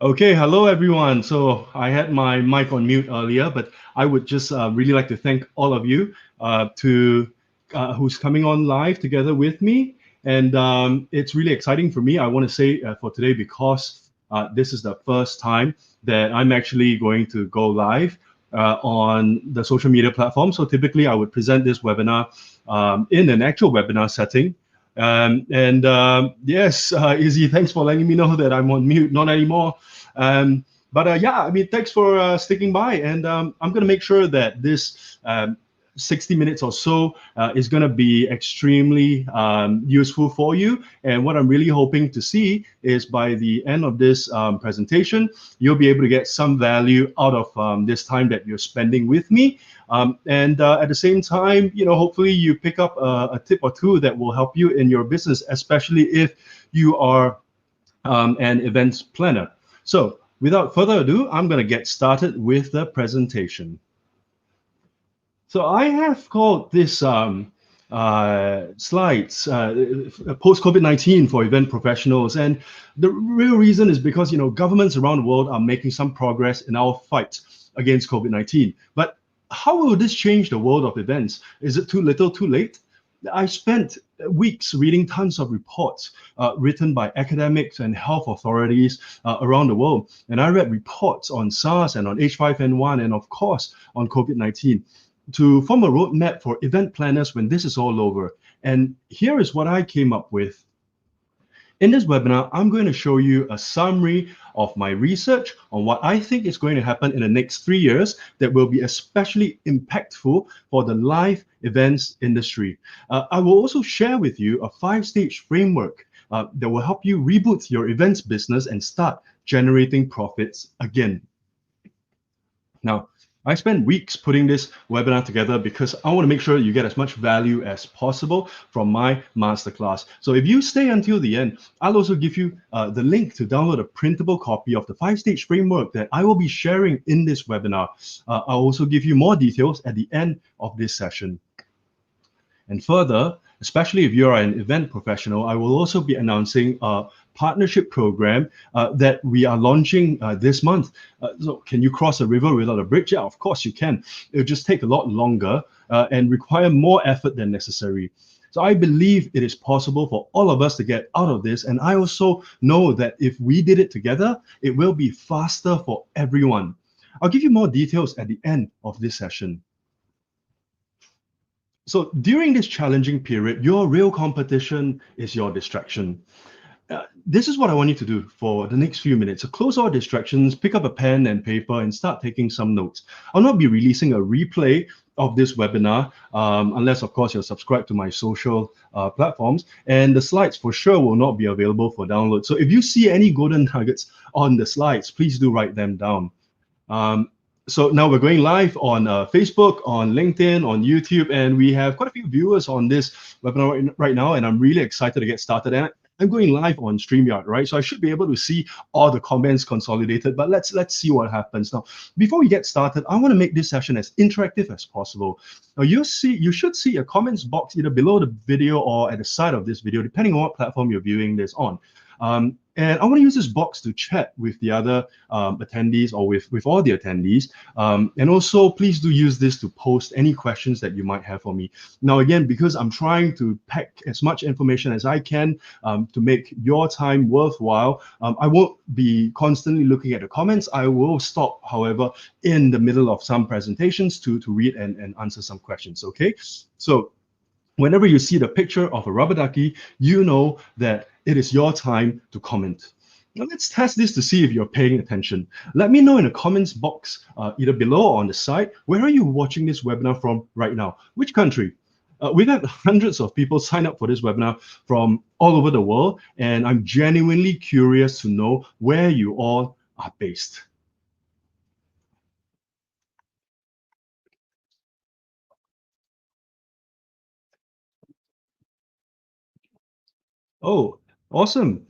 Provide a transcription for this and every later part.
Okay, hello everyone. So I had my mic on mute earlier, but I would just really like to thank all of you to who's coming on live together with me, and it's really exciting for me. I want to say for today because this is the first time that I'm actually going to go live on the social media platform. So typically, I would present this webinar in an actual webinar setting. Yes, Izzy, thanks for letting me know that I'm on mute. Not anymore. But yeah, I mean, thanks for sticking by, and I'm going to make sure that this 60 minutes or so is going to be extremely useful for you. And what I'm really hoping to see is by the end of this presentation, you'll be able to get some value out of this time that you're spending with me. And at the same time, hopefully you pick up a tip or two that will help you in your business, especially if you are an events planner. So without further ado, I'm going to get started with the presentation. So I have called this slides post-COVID-19 for event professionals. And the real reason is because, governments around the world are making some progress in our fight against COVID-19. But how will this change the world of events? Is it too little, too late? I spent weeks reading tons of reports written by academics and health authorities around the world. And I read reports on SARS and on H5N1 and, of course, on COVID-19 to form a roadmap for event planners when this is all over. And here is what I came up with. In this webinar, I'm going to show you a summary of my research on what I think is going to happen in the next 3 years that will be especially impactful for the live events industry. I will also share with you a 5-stage framework that will help you reboot your events business and start generating profits again. Now, I spent weeks putting this webinar together because I want to make sure you get as much value as possible from my masterclass. So if you stay until the end, I'll also give you the link to download a printable copy of the 5-stage framework that I will be sharing in this webinar. I'll also give you more details at the end of this session. And further, especially if you're an event professional, I will also be announcing a partnership program that we are launching this month. So can you cross a river without a bridge? Yeah, of course you can. It'll just take a lot longer and require more effort than necessary. So I believe it is possible for all of us to get out of this. And I also know that if we did it together, it will be faster for everyone. I'll give you more details at the end of this session. So during this challenging period, your real competition is your distraction. This is what I want you to do for the next few minutes. So close all distractions, pick up a pen and paper and start taking some notes. I'll not be releasing a replay of this webinar unless, of course, you're subscribed to my social platforms. And the slides for sure will not be available for download. So if you see any golden nuggets on the slides, please do write them down. So now we're going live on Facebook, on LinkedIn, on YouTube, and we have quite a few viewers on this webinar right now, and I'm really excited to get started. And I'm going live on StreamYard, right? So I should be able to see all the comments consolidated, but let's see what happens. Now, before we get started, I want to make this session as interactive as possible. Now, you should see a comments box either below the video or at the side of this video, depending on what platform you're viewing this on. And I want to use this box to chat with the other attendees or with all the attendees. And also, please do use this to post any questions that you might have for me. Now, again, because I'm trying to pack as much information as I can to make your time worthwhile, I won't be constantly looking at the comments. I will stop, however, in the middle of some presentations to read and answer some questions, okay? So whenever you see the picture of a rubber ducky, you know that it is your time to comment. Now let's test this to see if you're paying attention. Let me know in the comments box, either below or on the side, where are you watching this webinar from right now? Which country? We've had hundreds of people sign up for this webinar from all over the world, and I'm genuinely curious to know where you all are based. Oh, awesome.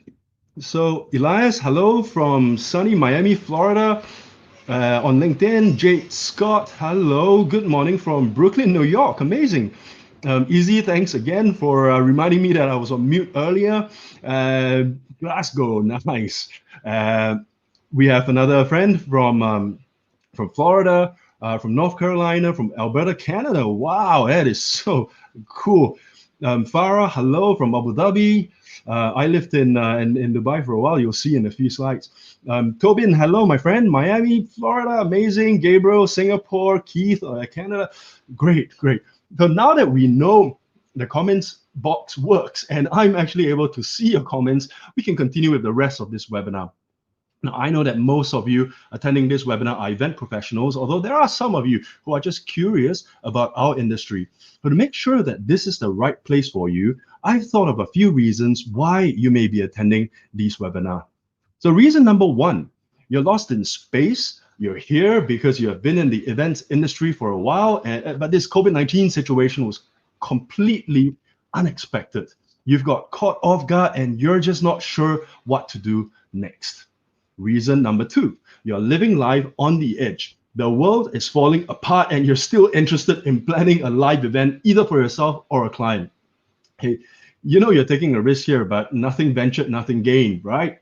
So Elias, hello from sunny Miami, Florida. On LinkedIn, Jade Scott, hello, good morning from Brooklyn, New York, amazing. Easy, thanks again for reminding me that I was on mute earlier. Glasgow, nice. We have another friend from Florida, from North Carolina, from Alberta, Canada. Wow, that is so cool. Farah, hello from Abu Dhabi. I lived in Dubai for a while. You'll see in a few slides. Tobin, hello, my friend. Miami, Florida, amazing. Gabriel, Singapore. Keith, Canada. Great, great. So now that we know the comments box works and I'm actually able to see your comments, we can continue with the rest of this webinar. Now, I know that most of you attending this webinar are event professionals, although there are some of you who are just curious about our industry. But to make sure that this is the right place for you, I've thought of a few reasons why you may be attending this webinar. So reason number one, you're lost in space. You're here because you have been in the events industry for a while, but this COVID-19 situation was completely unexpected. You've got caught off guard and you're just not sure what to do next. Reason number two, you're living life on the edge. The world is falling apart and you're still interested in planning a live event, either for yourself or a client. Hey, you know you're taking a risk here, but nothing ventured, nothing gained, right?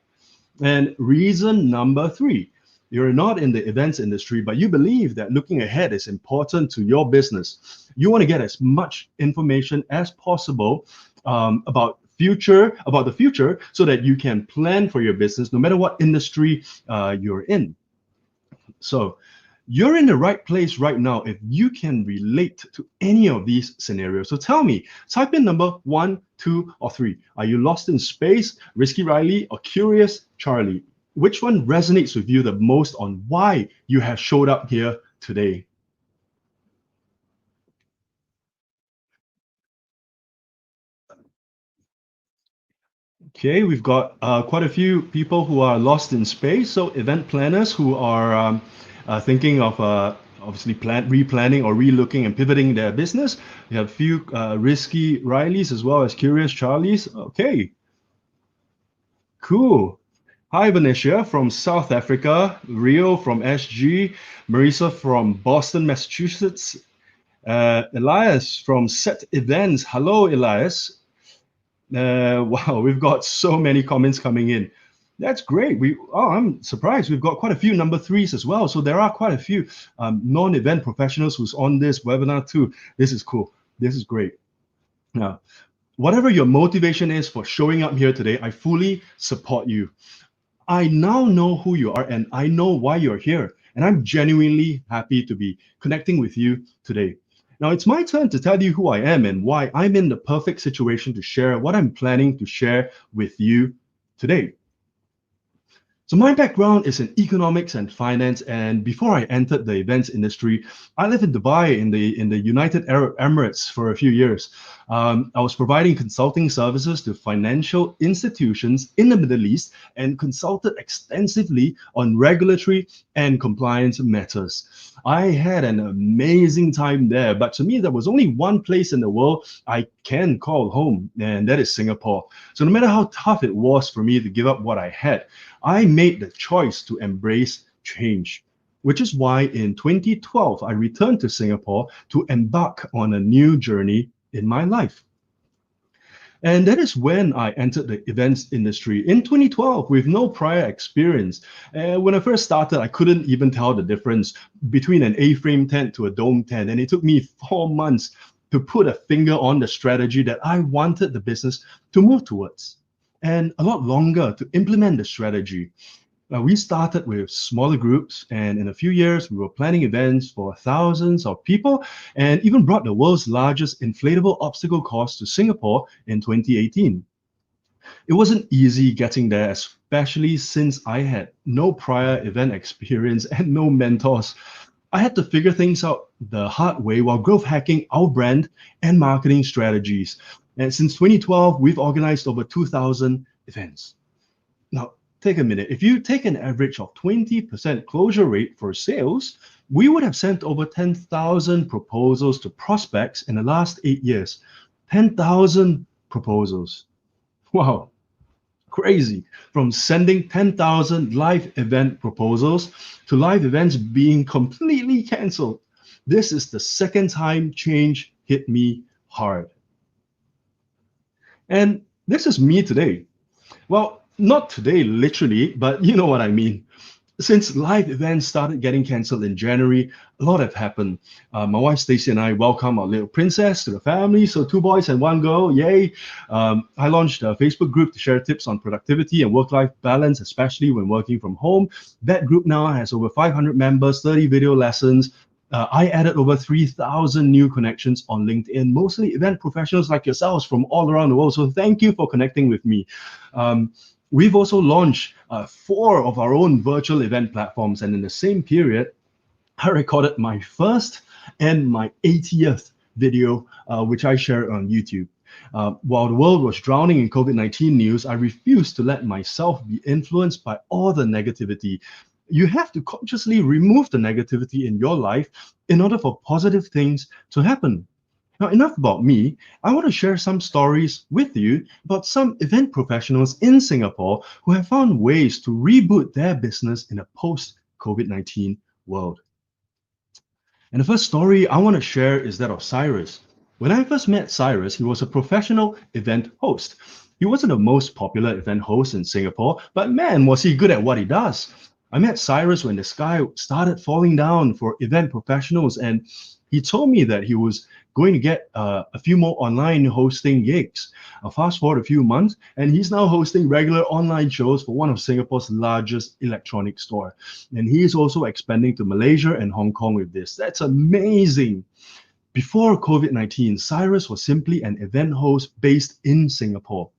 And reason number three, you're not in the events industry, but you believe that looking ahead is important to your business. You want to get as much information as possible about the future so that you can plan for your business no matter what industry you're in. So you're in the right place right now if you can relate to any of these scenarios. So tell me, type in number 1, 2, or 3. Are you lost in space, Risky Riley, or Curious Charlie? Which one resonates with you the most on why you have showed up here today? Okay, we've got quite a few people who are lost in space. So event planners who are thinking of obviously replanning or relooking and pivoting their business. We have a few risky Rileys as well as curious Charlies. Okay, cool. Hi, Venetia from South Africa, Rio from SG, Marisa from Boston, Massachusetts, Elias from Set Events. Hello, Elias. Wow, we've got so many comments coming in. That's great. I'm surprised. We've got quite a few number threes as well. So there are quite a few non-event professionals who's on this webinar too. This is cool. This is great. Now, whatever your motivation is for showing up here today, I fully support you. I now know who you are and I know why you're here. And I'm genuinely happy to be connecting with you today. Now it's my turn to tell you who I am and why I'm in the perfect situation to share what I'm planning to share with you today. So my background is in economics and finance, and before I entered the events industry, I lived in Dubai in the United Arab Emirates for a few years. I was providing consulting services to financial institutions in the Middle East and consulted extensively on regulatory and compliance matters. I had an amazing time there, but to me, there was only one place in the world I can call home, and that is Singapore. So no matter how tough it was for me to give up what I had, I made the choice to embrace change, which is why in 2012, I returned to Singapore to embark on a new journey in my life. And that is when I entered the events industry in 2012 with no prior experience. When I first started, I couldn't even tell the difference between an A-frame tent to a dome tent. And it took me 4 months to put a finger on the strategy that I wanted the business to move towards, and a lot longer to implement the strategy. We started with smaller groups, and in a few years, we were planning events for thousands of people and even brought the world's largest inflatable obstacle course to Singapore in 2018. It wasn't easy getting there, especially since I had no prior event experience and no mentors. I had to figure things out the hard way while growth hacking our brand and marketing strategies. And since 2012, we've organized over 2,000 events. Now, take a minute. If you take an average of 20% closure rate for sales, we would have sent over 10,000 proposals to prospects in the last 8 years. 10,000 proposals. Wow, crazy. From sending 10,000 live event proposals to live events being completely canceled. This is the second time change hit me hard. And this is me today. Well, not today, literally, but you know what I mean. Since live events started getting cancelled in January, a lot have happened. My wife Stacey and I welcome our little princess to the family. So 2 boys and 1 girl, yay! I launched a Facebook group to share tips on productivity and work-life balance, especially when working from home. That group now has over 500 members, 30 video lessons. I added over 3,000 new connections on LinkedIn, mostly event professionals like yourselves from all around the world. So thank you for connecting with me. We've also launched 4 of our own virtual event platforms, and in the same period, I recorded my first and my 80th video, which I shared on YouTube. While the world was drowning in COVID-19 news, I refused to let myself be influenced by all the negativity. You have to consciously remove the negativity in your life in order for positive things to happen. Now, enough about me. I want to share some stories with you about some event professionals in Singapore who have found ways to reboot their business in a post-COVID-19 world. And the first story I want to share is that of Cyrus. When I first met Cyrus, he was a professional event host. He wasn't the most popular event host in Singapore, but man, was he good at what he does. I met Cyrus when the sky started falling down for event professionals, and he told me that he was going to get a few more online hosting gigs. Fast forward a few months, and he's now hosting regular online shows for one of Singapore's largest electronic store. And he is also expanding to Malaysia and Hong Kong with this. That's amazing. Before COVID-19, Cyrus was simply an event host based in Singapore.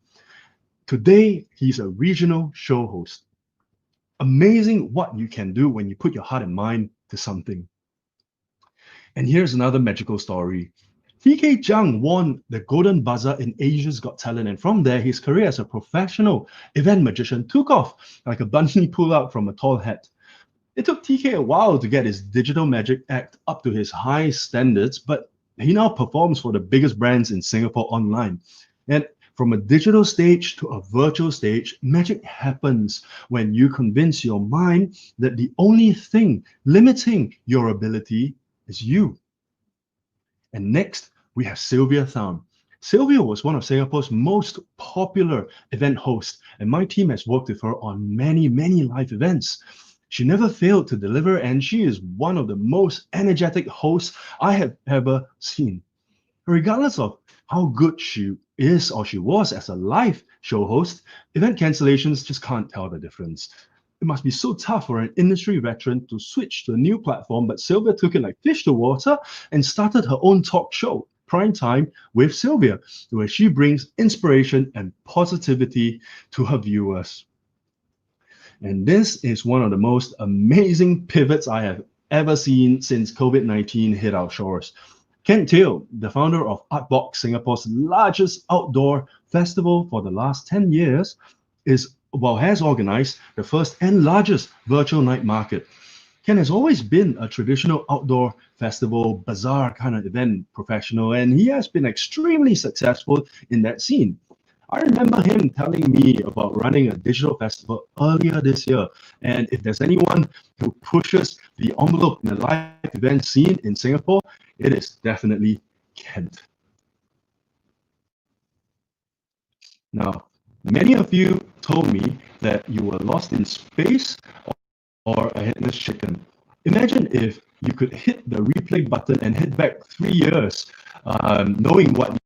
Today, he's a regional show host. Amazing what you can do when you put your heart and mind to something. And here's another magical story. TK Jung won the Golden Buzzer in Asia's Got Talent, and from there, his career as a professional event magician took off like a bunny pulled out from a tall hat. It took TK a while to get his digital magic act up to his high standards, but he now performs for the biggest brands in Singapore online. And from a digital stage to a virtual stage, magic happens when you convince your mind that the only thing limiting your ability is you. And next, we have Sylvia Tham. Sylvia was one of Singapore's most popular event hosts, and my team has worked with her on many, many live events. She never failed to deliver, and she is one of the most energetic hosts I have ever seen. Regardless of how good she is or she was as a live show host, event cancellations just can't tell the difference. It must be so tough for an industry veteran to switch to a new platform, but Sylvia took it like fish to water and started her own talk show, Prime Time with Sylvia, where she brings inspiration and positivity to her viewers. And this is one of the most amazing pivots I have ever seen since COVID-19 hit our shores. Kent Teoh, the founder of Artbox, Singapore's largest outdoor festival for the last 10 years, has organized the first and largest virtual night market. Ken has always been a traditional outdoor festival, bazaar kind of event professional, and he has been extremely successful in that scene. I remember him telling me about running a digital festival earlier this year, and if there's anyone who pushes the envelope in the live event scene in Singapore, it is definitely Kent. Now, many of you told me that you were lost in space or a headless chicken. Imagine if you could hit the replay button and hit back 3 years, knowing what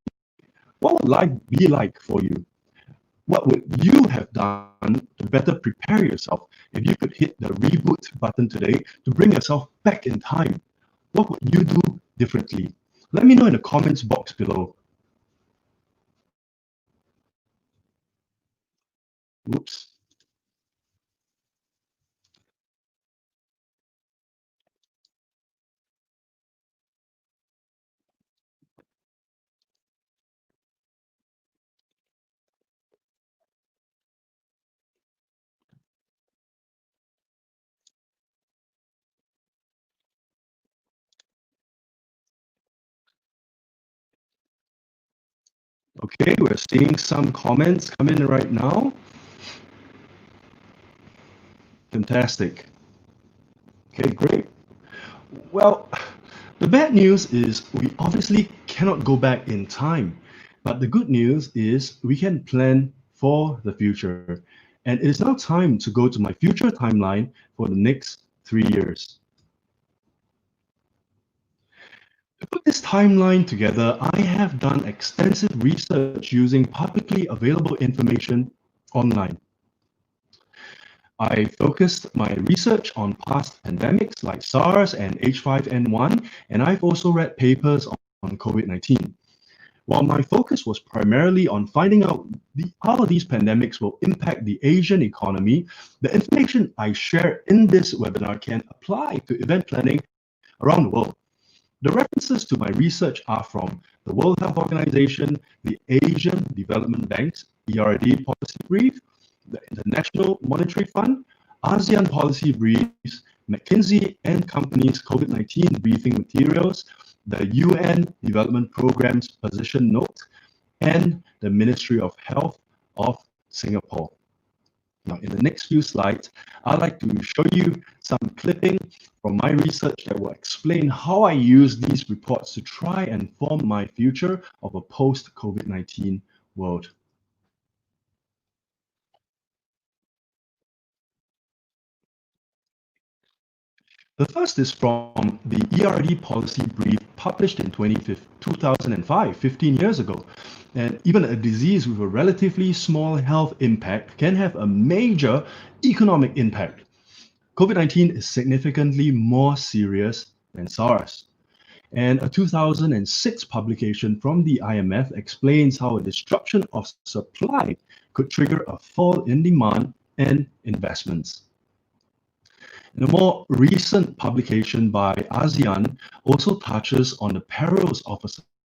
would life be like for you? What would you have done to better prepare yourself if you could hit the reboot button today to bring yourself back in time? What would you do differently? Let me know in the comments box below. Whoops. Okay, we're seeing some comments come in right now. Fantastic. Okay, great. Well, the bad news is we obviously cannot go back in time, but the good news is we can plan for the future. And it is now time to go to my future timeline for the next 3 years. To put this timeline together, I have done extensive research using publicly available information online. I focused my research on past pandemics like SARS and H5N1, and I've also read papers on COVID-19. While my focus was primarily on finding out how these pandemics will impact the Asian economy, the information I share in this webinar can apply to event planning around the world. The references to my research are from the World Health Organization, the Asian Development Bank's ERD Policy Brief, the International Monetary Fund, ASEAN Policy Briefs, McKinsey and Company's COVID-19 briefing materials, the UN Development Programme's Position Note, and the Ministry of Health of Singapore. Now, in the next few slides, I'd like to show you some clipping from my research that will explain how I use these reports to try and form my future of a post-COVID-19 world. The first is from the ERD policy brief published in 2005, 15 years ago. And even a disease with a relatively small health impact can have a major economic impact. COVID-19 is significantly more serious than SARS. And a 2006 publication from the IMF explains how a disruption of supply could trigger a fall in demand and investments. And a more recent publication by ASEAN also touches on the perils of a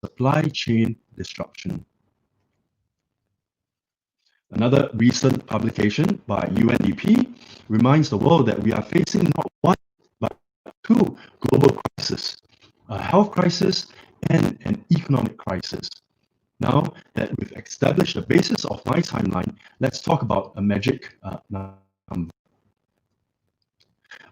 supply chain disruption. Another recent publication by UNDP reminds the world that we are facing not one, but two global crises, a health crisis and an economic crisis. Now that we've established the basis of my timeline, let's talk about a magic number.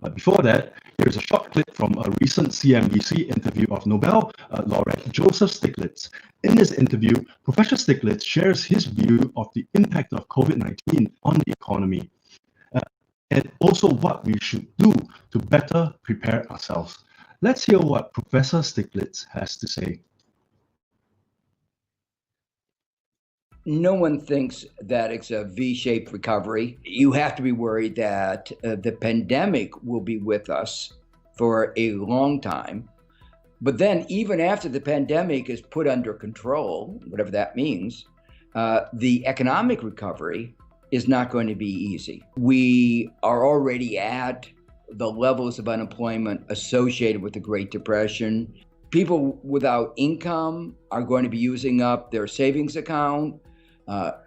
But before that, here's a short clip from a recent CNBC interview of Nobel laureate Joseph Stiglitz. In this interview, Professor Stiglitz shares his view of the impact of COVID-19 on the economy, and also what we should do to better prepare ourselves. Let's hear what Professor Stiglitz has to say. No one thinks that it's a V-shaped recovery. You have to be worried that the pandemic will be with us for a long time. But then even after the pandemic is put under control, whatever that means, the economic recovery is not going to be easy. We are already at the levels of unemployment associated with the Great Depression. People without income are going to be using up their savings account.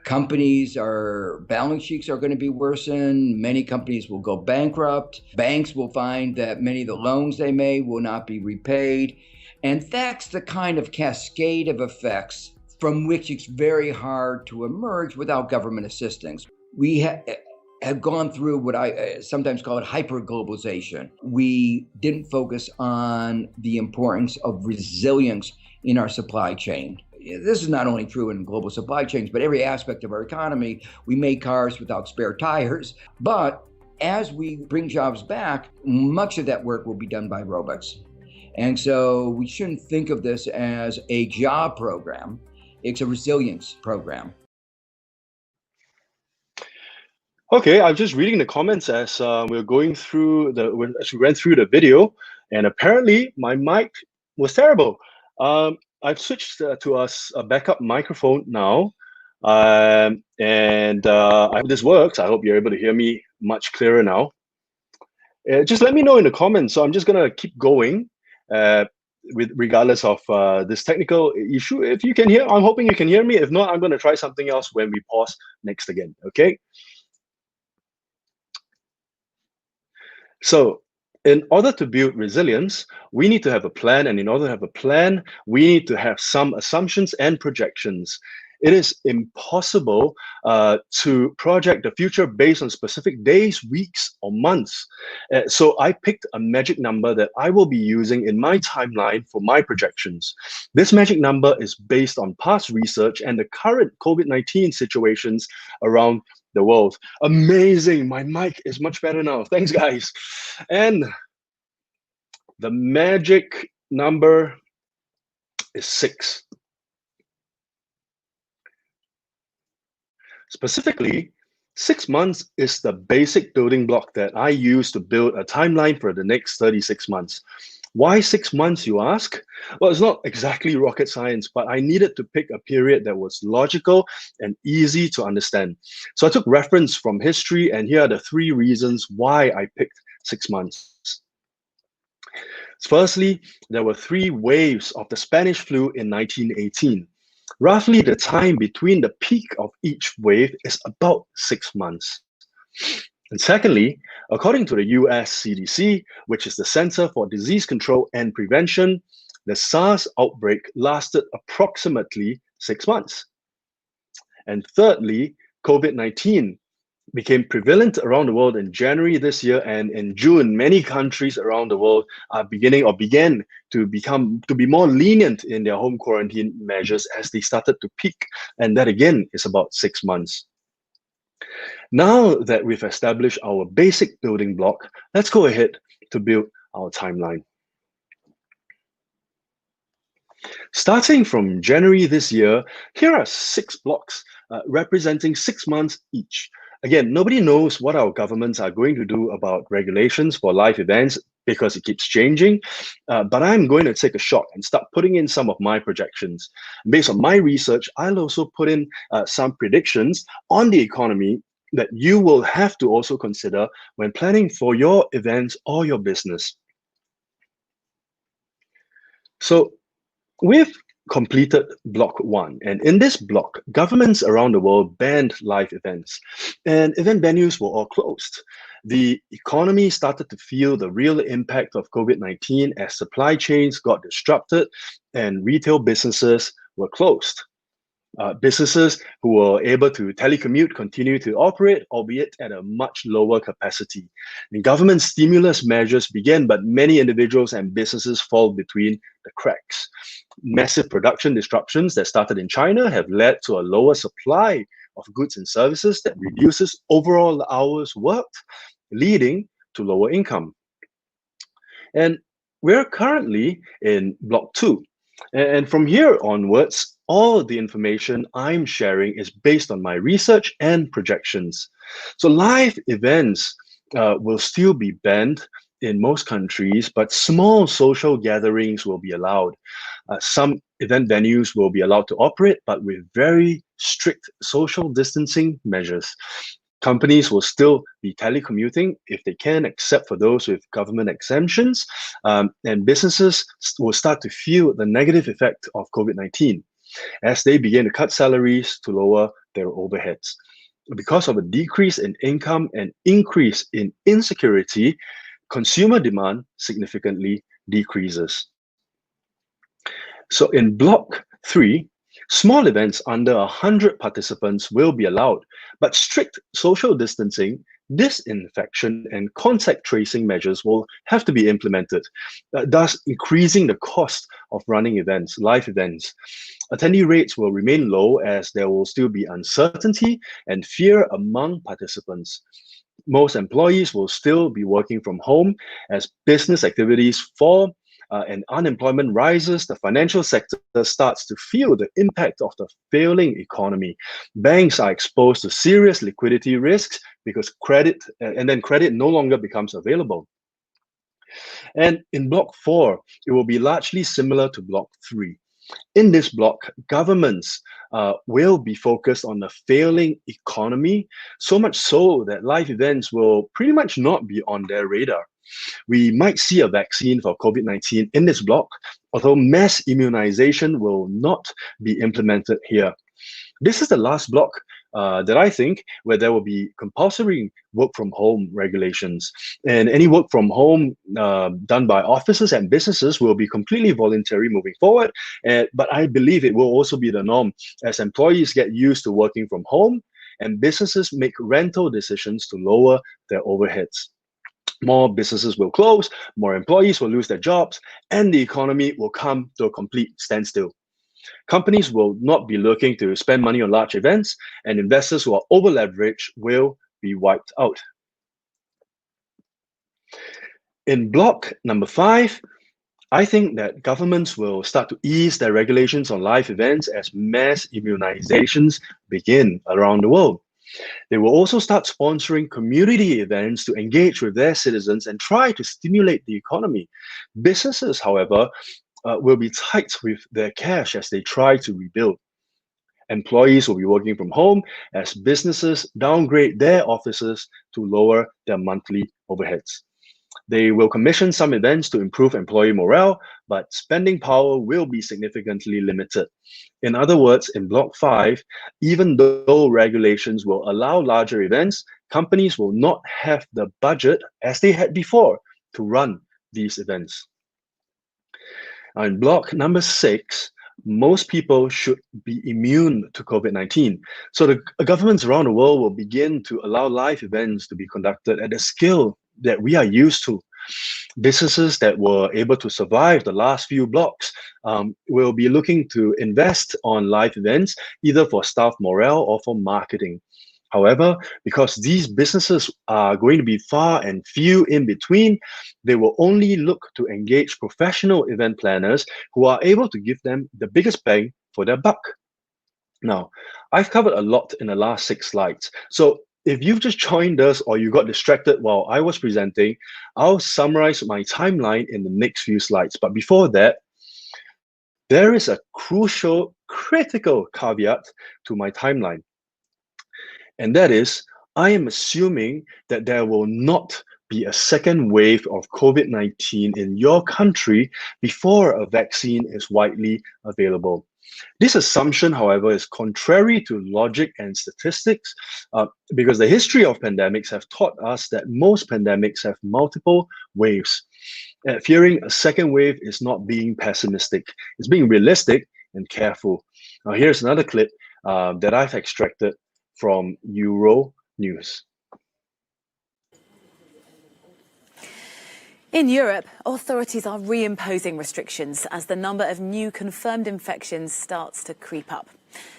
Companies' balance sheets are going to be worsened. Many companies will go bankrupt. Banks will find that many of the loans they made will not be repaid. And that's the kind of cascade of effects from which it's very hard to emerge without government assistance. We have gone through what I sometimes call it hyperglobalization. We didn't focus on the importance of resilience in our supply chain. This is not only true in global supply chains, but every aspect of our economy. We make cars without spare tires. But as we bring jobs back, much of that work will be done by robots. And so we shouldn't think of this as a job program. It's a resilience program. Okay, I'm just reading the comments as we're going through as we went through the video, and apparently my mic was terrible. I've switched to a backup microphone now, and I hope this works. I hope you're able to hear me much clearer now. Just let me know in the comments. So I'm just gonna keep going regardless of this technical issue. If you can hear, I'm hoping you can hear me. If not, I'm gonna try something else when we pause next again, okay? So in order to build resilience, we need to have a plan. And in order to have a plan, we need to have some assumptions and projections. It is impossible to project the future based on specific days, weeks, or months. So I picked a magic number that I will be using in my timeline for my projections. This magic number is based on past research and the current COVID-19 situations around the world. Amazing. My mic is much better now. Thanks, guys. And the magic number is 6. Specifically, 6 months is the basic building block that I use to build a timeline for the next 36 months. Why 6 months, you ask? Well, it's not exactly rocket science, but I needed to pick a period that was logical and easy to understand. So I took reference from history, and here are the 3 reasons why I picked 6 months. Firstly, there were 3 waves of the Spanish flu in 1918. Roughly the time between the peak of each wave is about 6 months. And secondly, according to the US CDC, which is the Center for Disease Control and Prevention, the SARS outbreak lasted approximately 6 months. And thirdly, COVID-19 became prevalent around the world in January this year, and in June, many countries around the world are began to be more lenient in their home quarantine measures as they started to peak, and that again is about 6 months. Now that we've established our basic building block, let's go ahead to build our timeline. Starting from January this year, here are 6 blocks representing 6 months each. Again, nobody knows what our governments are going to do about regulations for live events because it keeps changing. But I'm going to take a shot and start putting in some of my projections. Based on my research, I'll also put in some predictions on the economy that you will have to also consider when planning for your events or your business. So we've completed block 1, and in this block, governments around the world banned live events, and event venues were all closed. The economy started to feel the real impact of COVID-19 as supply chains got disrupted and retail businesses were closed. Businesses who were able to telecommute continue to operate, albeit at a much lower capacity. And government stimulus measures began, but many individuals and businesses fall between the cracks. Massive production disruptions that started in China have led to a lower supply of goods and services that reduces overall hours worked, leading to lower income. And we're currently in block 2. And from here onwards, all the information I'm sharing is based on my research and projections. So live events will still be banned in most countries, but small social gatherings will be allowed. Some event venues will be allowed to operate, but with very strict social distancing measures. Companies will still be telecommuting if they can, except for those with government exemptions, and businesses will start to feel the negative effect of COVID-19 as they begin to cut salaries to lower their overheads. Because of a decrease in income and increase in insecurity, consumer demand significantly decreases. So in block 3, small events under 100 participants will be allowed, but strict social distancing, disinfection, and contact tracing measures will have to be implemented, thus increasing the cost of running events, live events. Attendee rates will remain low as there will still be uncertainty and fear among participants. Most employees will still be working from home as business activities fall and unemployment rises. The financial sector starts to feel the impact of the failing economy. Banks are exposed to serious liquidity risks because credit no longer becomes available. And in block 4, it will be largely similar to block 3. In this block, governments will be focused on the failing economy, so much so that live events will pretty much not be on their radar. We might see a vaccine for COVID-19 in this block, although mass immunization will not be implemented here. This is the last block that I think where there will be compulsory work from home regulations, and any work from home done by offices and businesses will be completely voluntary moving forward. But I believe it will also be the norm as employees get used to working from home and businesses make rental decisions to lower their overheads. More businesses will close, more employees will lose their jobs, and the economy will come to a complete standstill. Companies will not be looking to spend money on large events, and investors who are over-leveraged will be wiped out. In block number 5, I think that governments will start to ease their regulations on live events as mass immunizations begin around the world. They will also start sponsoring community events to engage with their citizens and try to stimulate the economy. Businesses, however, will be tight with their cash as they try to rebuild. Employees will be working from home as businesses downgrade their offices to lower their monthly overheads. They will commission some events to improve employee morale, but spending power will be significantly limited. In other words, in Block 5, even though regulations will allow larger events, companies will not have the budget as they had before to run these events. Now, in Block number 6, most people should be immune to COVID-19. So the governments around the world will begin to allow live events to be conducted at a scale that we are used to. Businesses that were able to survive the last few blocks will be looking to invest on live events, either for staff morale or for marketing. However, because these businesses are going to be far and few in between, they will only look to engage professional event planners who are able to give them the biggest bang for their buck. Now, I've covered a lot in the last 6 slides. So if you've just joined us or you got distracted while I was presenting, I'll summarize my timeline in the next few slides. But before that, there is a crucial, critical caveat to my timeline. And that is, I am assuming that there will not be a second wave of COVID-19 in your country before a vaccine is widely available. This assumption, however, is contrary to logic and statistics because the history of pandemics have taught us that most pandemics have multiple waves. Fearing a second wave is not being pessimistic, it's being realistic and careful. Now, here's another clip that I've extracted from Euro News. In Europe, authorities are reimposing restrictions as the number of new confirmed infections starts to creep up.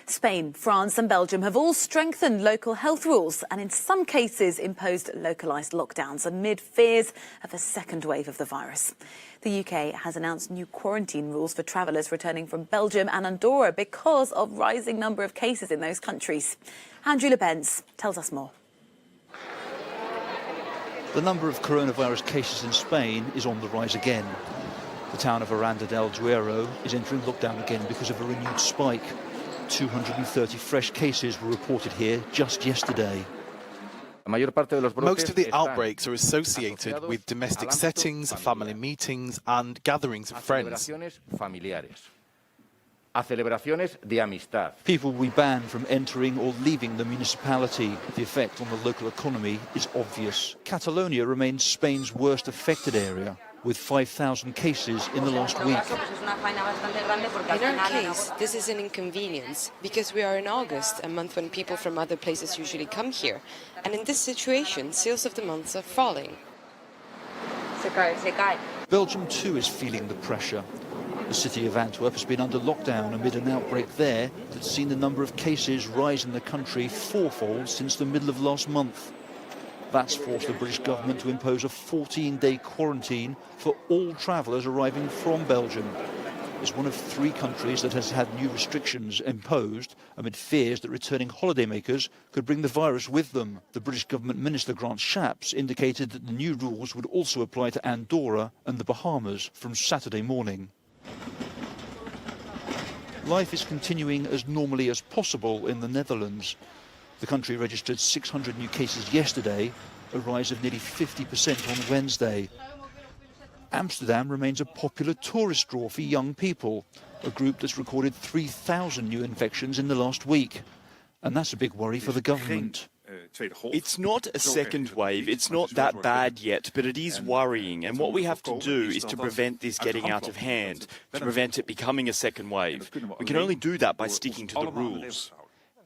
Spain, France and Belgium have all strengthened local health rules and in some cases imposed localised lockdowns amid fears of a second wave of the virus. The UK has announced new quarantine rules for travellers returning from Belgium and Andorra because of rising number of cases in those countries. Andrew Lebens tells us more. The number of coronavirus cases in Spain is on the rise again. The town of Aranda del Duero is entering lockdown again because of a renewed spike. 230 fresh cases were reported here just yesterday. Most of the outbreaks are associated with domestic settings, family meetings and gatherings of friends. People will be banned from entering or leaving the municipality. The effect on the local economy is obvious. Catalonia remains Spain's worst affected area, with 5,000 cases in the last week. In our case, this is an inconvenience because we are in August, a month when people from other places usually come here. And in this situation, sales of the months are falling. Belgium too is feeling the pressure. The city of Antwerp has been under lockdown amid an outbreak there that's seen the number of cases rise in the country fourfold since the middle of last month. That's forced the British government to impose a 14-day quarantine for all travellers arriving from Belgium. It's one of 3 countries that has had new restrictions imposed amid fears that returning holidaymakers could bring the virus with them. The British government minister Grant Shapps indicated that the new rules would also apply to Andorra and the Bahamas from Saturday morning. Life is continuing as normally as possible in the Netherlands. The country registered 600 new cases yesterday, a rise of nearly 50% on Wednesday. Amsterdam remains a popular tourist draw for young people, a group that's recorded 3,000 new infections in the last week. And that's a big worry for the government. It's not a second wave, it's not that bad yet, but it is worrying. And what we have to do is to prevent this getting out of hand, to prevent it becoming a second wave. We can only do that by sticking to the rules.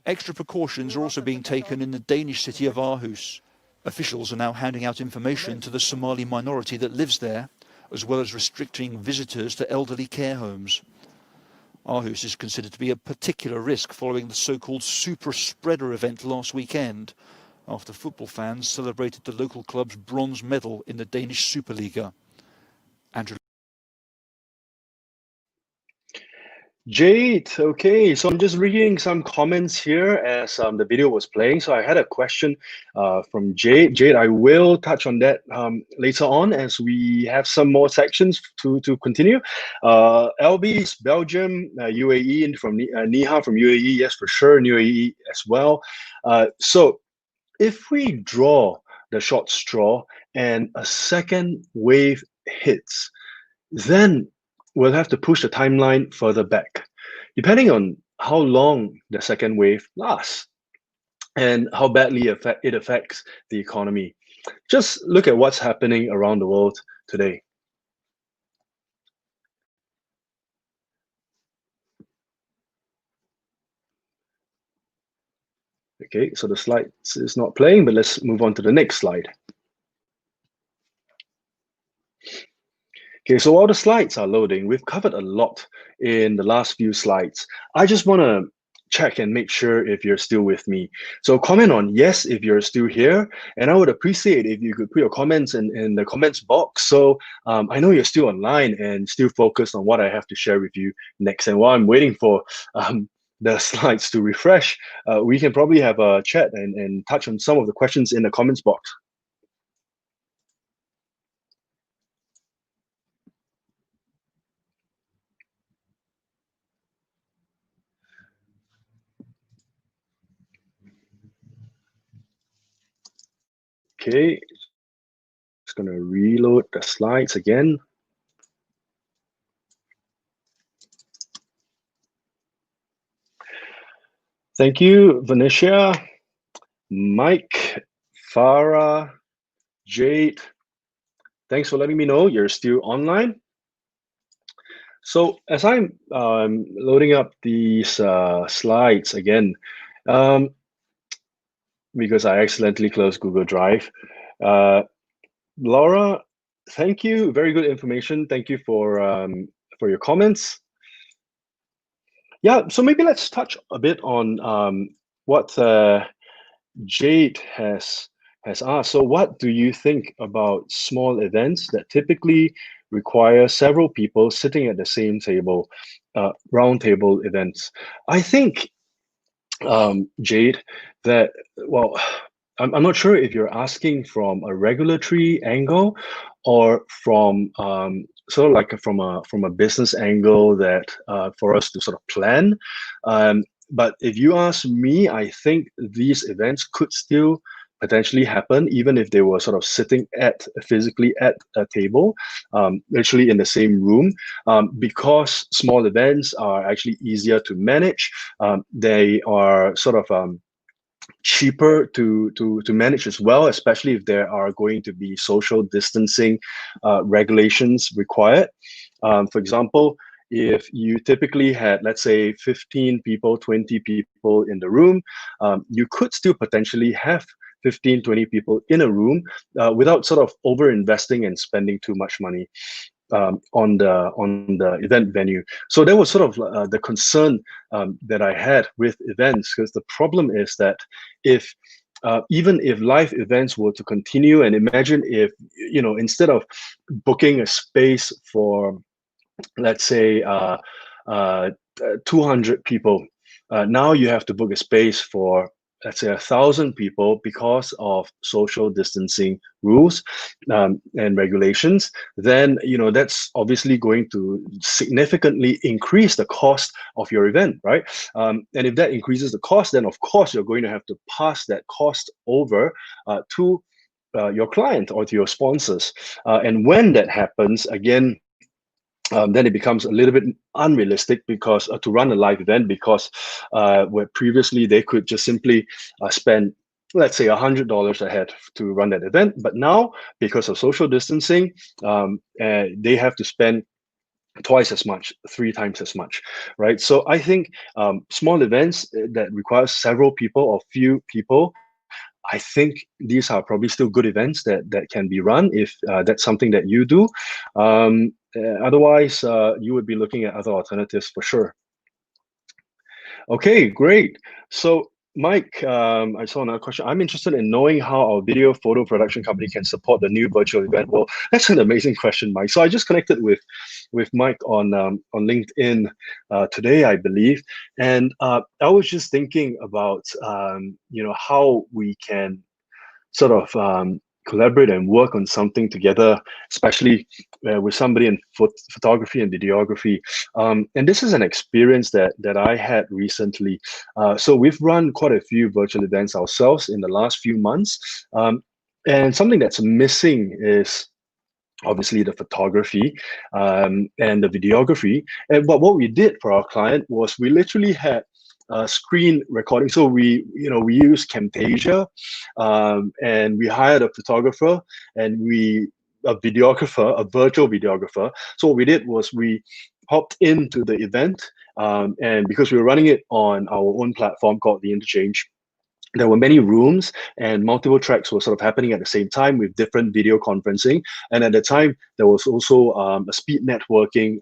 Extra precautions are also being taken in the Danish city of Aarhus. Officials are now handing out information to the Somali minority that lives there, as well as restricting visitors to elderly care homes. Aarhus is considered to be a particular risk following the so-called super spreader event last weekend, after football fans celebrated the local club's bronze medal in the Danish Superliga. Andrew. Jade, okay, so I'm just reading some comments here as the video was playing. So I had a question from Jade. Jade, I will touch on that later on as we have some more sections to continue. Elbis, Belgium, UAE, and from Niha from UAE, yes, for sure, UAE as well. So if we draw the short straw and a second wave hits, then we'll have to push the timeline further back, depending on how long the second wave lasts and how badly it affects the economy. Just look at what's happening around the world today. Okay, so the slide is not playing, but let's move on to the next slide. Okay, so while the slides are loading, we've covered a lot in the last few slides. I just want to check and make sure if you're still with me. So comment on yes if you're still here, and I would appreciate if you could put your comments in the comments box. So I know you're still online and still focused on what I have to share with you next. And while I'm waiting for the slides to refresh, we can probably have a chat and touch on some of the questions in the comments box. Okay, just going to reload the slides again. Thank you, Venetia, Mike, Farah, Jade. Thanks for letting me know you're still online. So as I'm loading up these slides again, because I accidentally closed Google Drive, Laura, thank you. Very good information. Thank you for your comments. Yeah, so maybe let's touch a bit on what Jade has asked. So what do you think about small events that typically require several people sitting at the same table, round table events? I think, Jade, that, well, I'm not sure if you're asking from a regulatory angle or from sort of like from a business angle that for us to sort of plan. But if you ask me, I think these events could still potentially happen even if they were sort of sitting physically at a table, literally in the same room, because small events are actually easier to manage. They are sort of cheaper to manage as well, especially if there are going to be social distancing regulations required. For example, if you typically had, let's say, 15 people, 20 people in the room, you could still potentially have 15, 20 people in a room without sort of over investing and spending too much money on the event venue. So that was sort of the concern that I had with events, because the problem is that if even if live events were to continue, and imagine if, you know, instead of booking a space for, let's say, 200 people, now you have to book a space for, let's say, 1,000 people because of social distancing rules and regulations, then, you know, that's obviously going to significantly increase the cost of your event, right? And if that increases the cost, then of course you're going to have to pass that cost over to your client or to your sponsors. And when that happens, again, then it becomes a little bit unrealistic because to run a live event, because where previously they could just simply spend, let's say, $100 a head to run that event, but now because of social distancing, they have to spend twice as much, 3 times as much, right? So I think small events that require several people or few people, I think these are probably still good events that can be run if that's something that you do. Otherwise, you would be looking at other alternatives for sure. Okay, great. So, Mike, I saw another question. I'm interested in knowing how our video photo production company can support the new virtual event. Well, that's an amazing question, Mike. So I just connected with Mike on LinkedIn today, I believe, and I was just thinking about how we can sort of collaborate and work on something together, especially with somebody in photography and videography. And this is an experience that I had recently. So we've run quite a few virtual events ourselves in the last few months. And something that's missing is obviously the photography and the videography. But what we did for our client was we literally had screen recording. So we use Camtasia, and we hired a photographer and a videographer, a virtual videographer. So what we did was we hopped into the event, and because we were running it on our own platform called The Interchange, there were many rooms and multiple tracks were sort of happening at the same time with different video conferencing. And at the time, there was also a speed networking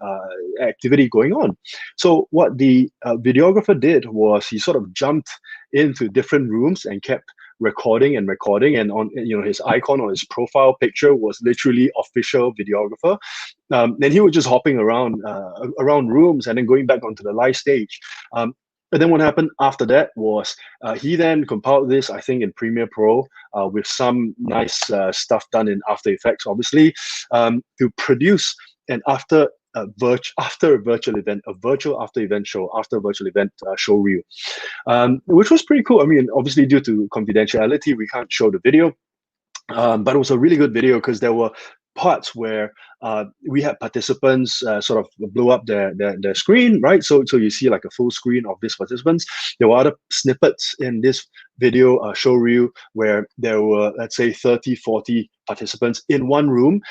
activity going on. So what the videographer did was he sort of jumped into different rooms and kept recording and recording, and on his icon on his profile picture was literally official videographer. And he was just hopping around rooms and then going back onto the live stage. And then what happened after that was he then compiled this, I think, in Premiere Pro with some nice stuff done in After Effects, obviously, to produce an after a virtual event, a virtual after event show, after virtual event show reel, which was pretty cool. I mean, obviously, due to confidentiality, we can't show the video. But it was a really good video because there were parts where we had participants sort of blow up their screen, right? So you see like a full screen of these participants. There were other snippets in this video show reel where there were, let's say, 30, 40 participants in one room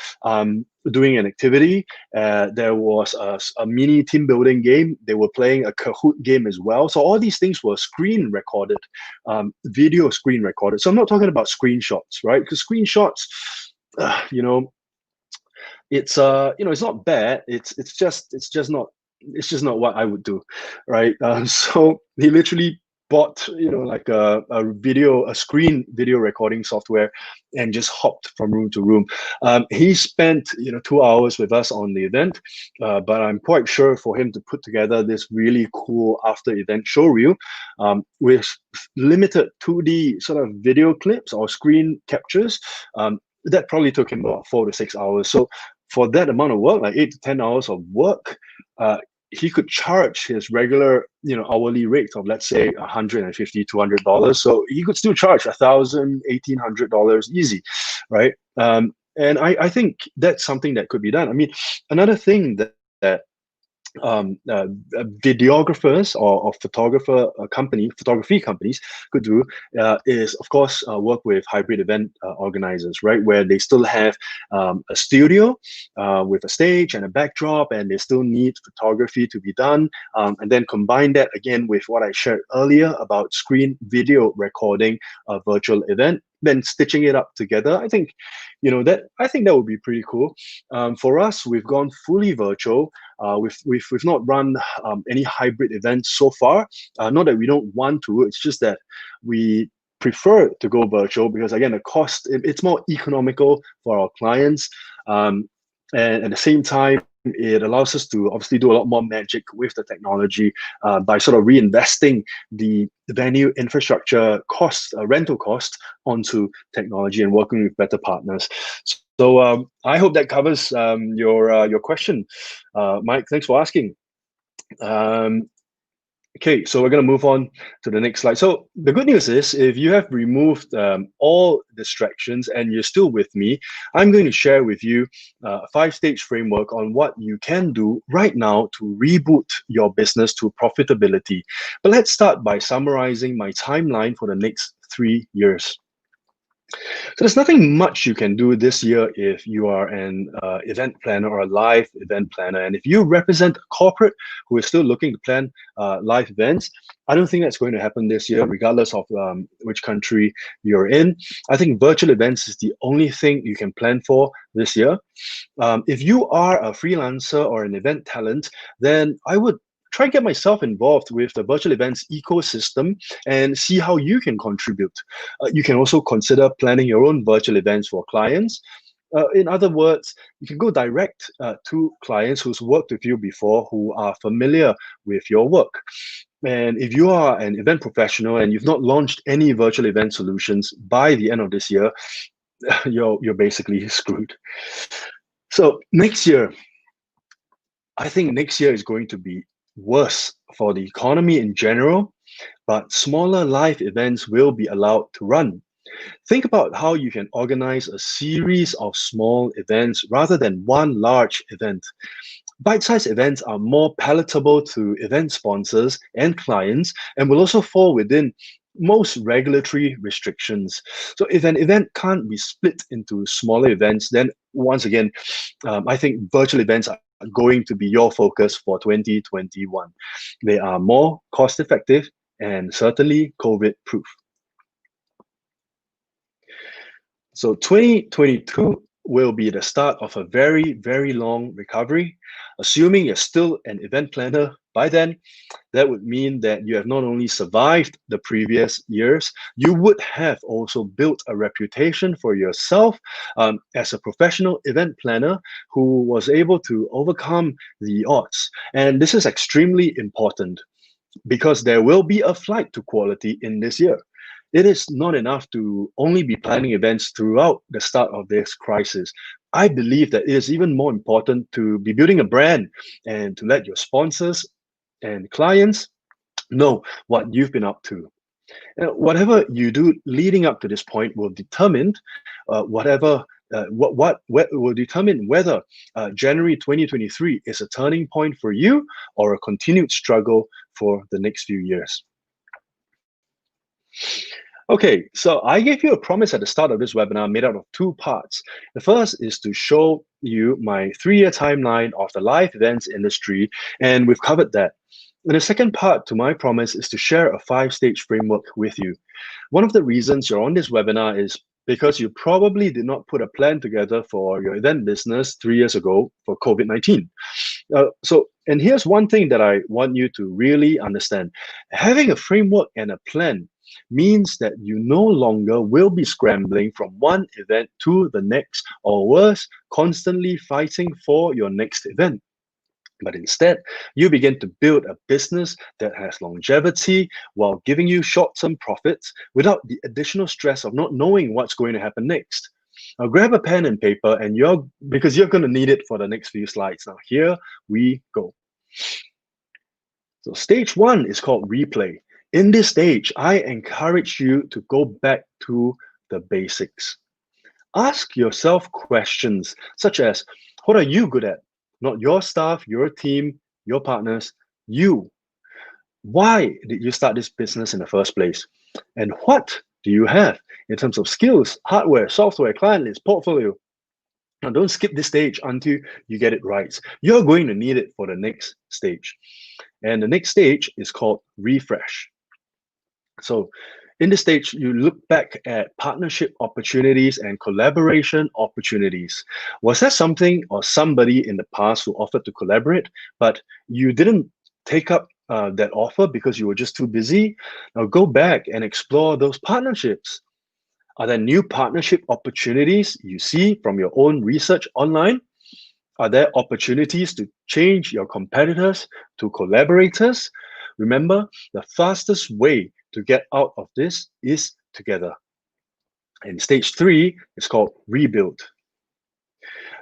doing an activity. There was a mini team building game. They were playing a Kahoot game as well. So all these things were screen recorded, video screen recorded. So I'm not talking about screenshots, right? Because screenshots, it's it's not bad. It's just not what I would do, right? So he literally bought like a screen video recording software and just hopped from room to room. He spent 2 hours with us on the event, but I'm quite sure for him to put together this really cool after event show reel with limited 2D sort of video clips or screen captures, that probably took him about 4 to 6 hours. So for that amount of work, like 8 to 10 hours of work, he could charge his regular, hourly rate of, let's say, $150, $200. So he could still charge $1,000, $1,800 easy, right? And I think that's something that could be done. I mean, another thing that videographers or photography companies could do is, of course, work with hybrid event organizers, right? Where they still have a studio with a stage and a backdrop, and they still need photography to be done, and then combine that again with what I shared earlier about screen video recording a virtual event, then stitching it up together. I think that would be pretty cool. For us, we've gone fully virtual. We've not run any hybrid events so far. Not that we don't want to, it's just that we prefer to go virtual because, again, the cost, it's more economical for our clients. And at the same time, it allows us to obviously do a lot more magic with the technology by sort of reinvesting the venue infrastructure cost, rental cost, onto technology and working with better partners. So I hope that covers your question, Mike. Thanks for asking. Okay, so we're going to move on to the next slide. So the good news is, if you have removed all distractions and you're still with me, I'm going to share with you a 5-stage framework on what you can do right now to reboot your business to profitability. But let's start by summarizing my timeline for the next 3 years. So there's nothing much you can do this year if you are an event planner or a live event planner. And if you represent a corporate who is still looking to plan live events, I don't think that's going to happen this year, regardless of which country you're in. I think virtual events is the only thing you can plan for this year. If you are a freelancer or an event talent, then I would try to get myself involved with the virtual events ecosystem and see how you can contribute. You can also consider planning your own virtual events for clients. In other words, you can go direct to clients who's worked with you before, who are familiar with your work. And if you are an event professional and you've not launched any virtual event solutions by the end of this year, you're basically screwed. So next year, I think next year is going to be worse for the economy in general, but smaller live events will be allowed to run. Think about how you can organize a series of small events rather than one large event. Bite-sized events are more palatable to event sponsors and clients and will also fall within most regulatory restrictions. So if an event can't be split into smaller events, then once again, I think virtual events are going to be your focus for 2021. They are more cost-effective and certainly COVID-proof. So 2022 will be the start of a very, very long recovery. Assuming you're still an event planner by then, that would mean that you have not only survived the previous years, you would have also built a reputation for yourself as a professional event planner who was able to overcome the odds. And this is extremely important because there will be a flight to quality in this year. It is not enough to only be planning events throughout the start of this crisis. I believe that it is even more important to be building a brand and to let your sponsors and clients know what you've been up to. Whatever you do leading up to this point will determine what will determine whether January 2023 is a turning point for you or a continued struggle for the next few years. Okay, so I gave you a promise at the start of this webinar made out of two parts. The first is to show you my 3-year timeline of the live events industry, and we've covered that. And the second part to my promise is to share a 5-stage framework with you. One of the reasons you're on this webinar is because you probably did not put a plan together for your event business 3 years ago for COVID-19. And here's one thing that I want you to really understand. Having a framework and a plan means that you no longer will be scrambling from one event to the next, or worse, constantly fighting for your next event. But instead, you begin to build a business that has longevity while giving you short-term profits without the additional stress of not knowing what's going to happen next. Now grab a pen and paper, and because you're going to need it for the next few slides. Now here we go. So stage 1 is called replay. In this stage, I encourage you to go back to the basics. Ask yourself questions such as, what are you good at? Not your staff, your team, your partners, you. Why did you start this business in the first place? And what do you have in terms of skills, hardware, software, client list, portfolio? Now don't skip this stage until you get it right. You're going to need it for the next stage. And the next stage is called refresh. So in this stage, you look back at partnership opportunities and collaboration opportunities. Was there something or somebody in the past who offered to collaborate, but you didn't take up that offer because you were just too busy? Now go back and explore those partnerships. Are there new partnership opportunities you see from your own research online? Are there opportunities to change your competitors to collaborators? Remember, the fastest way to get out of this is together. And stage 3 is called rebuild.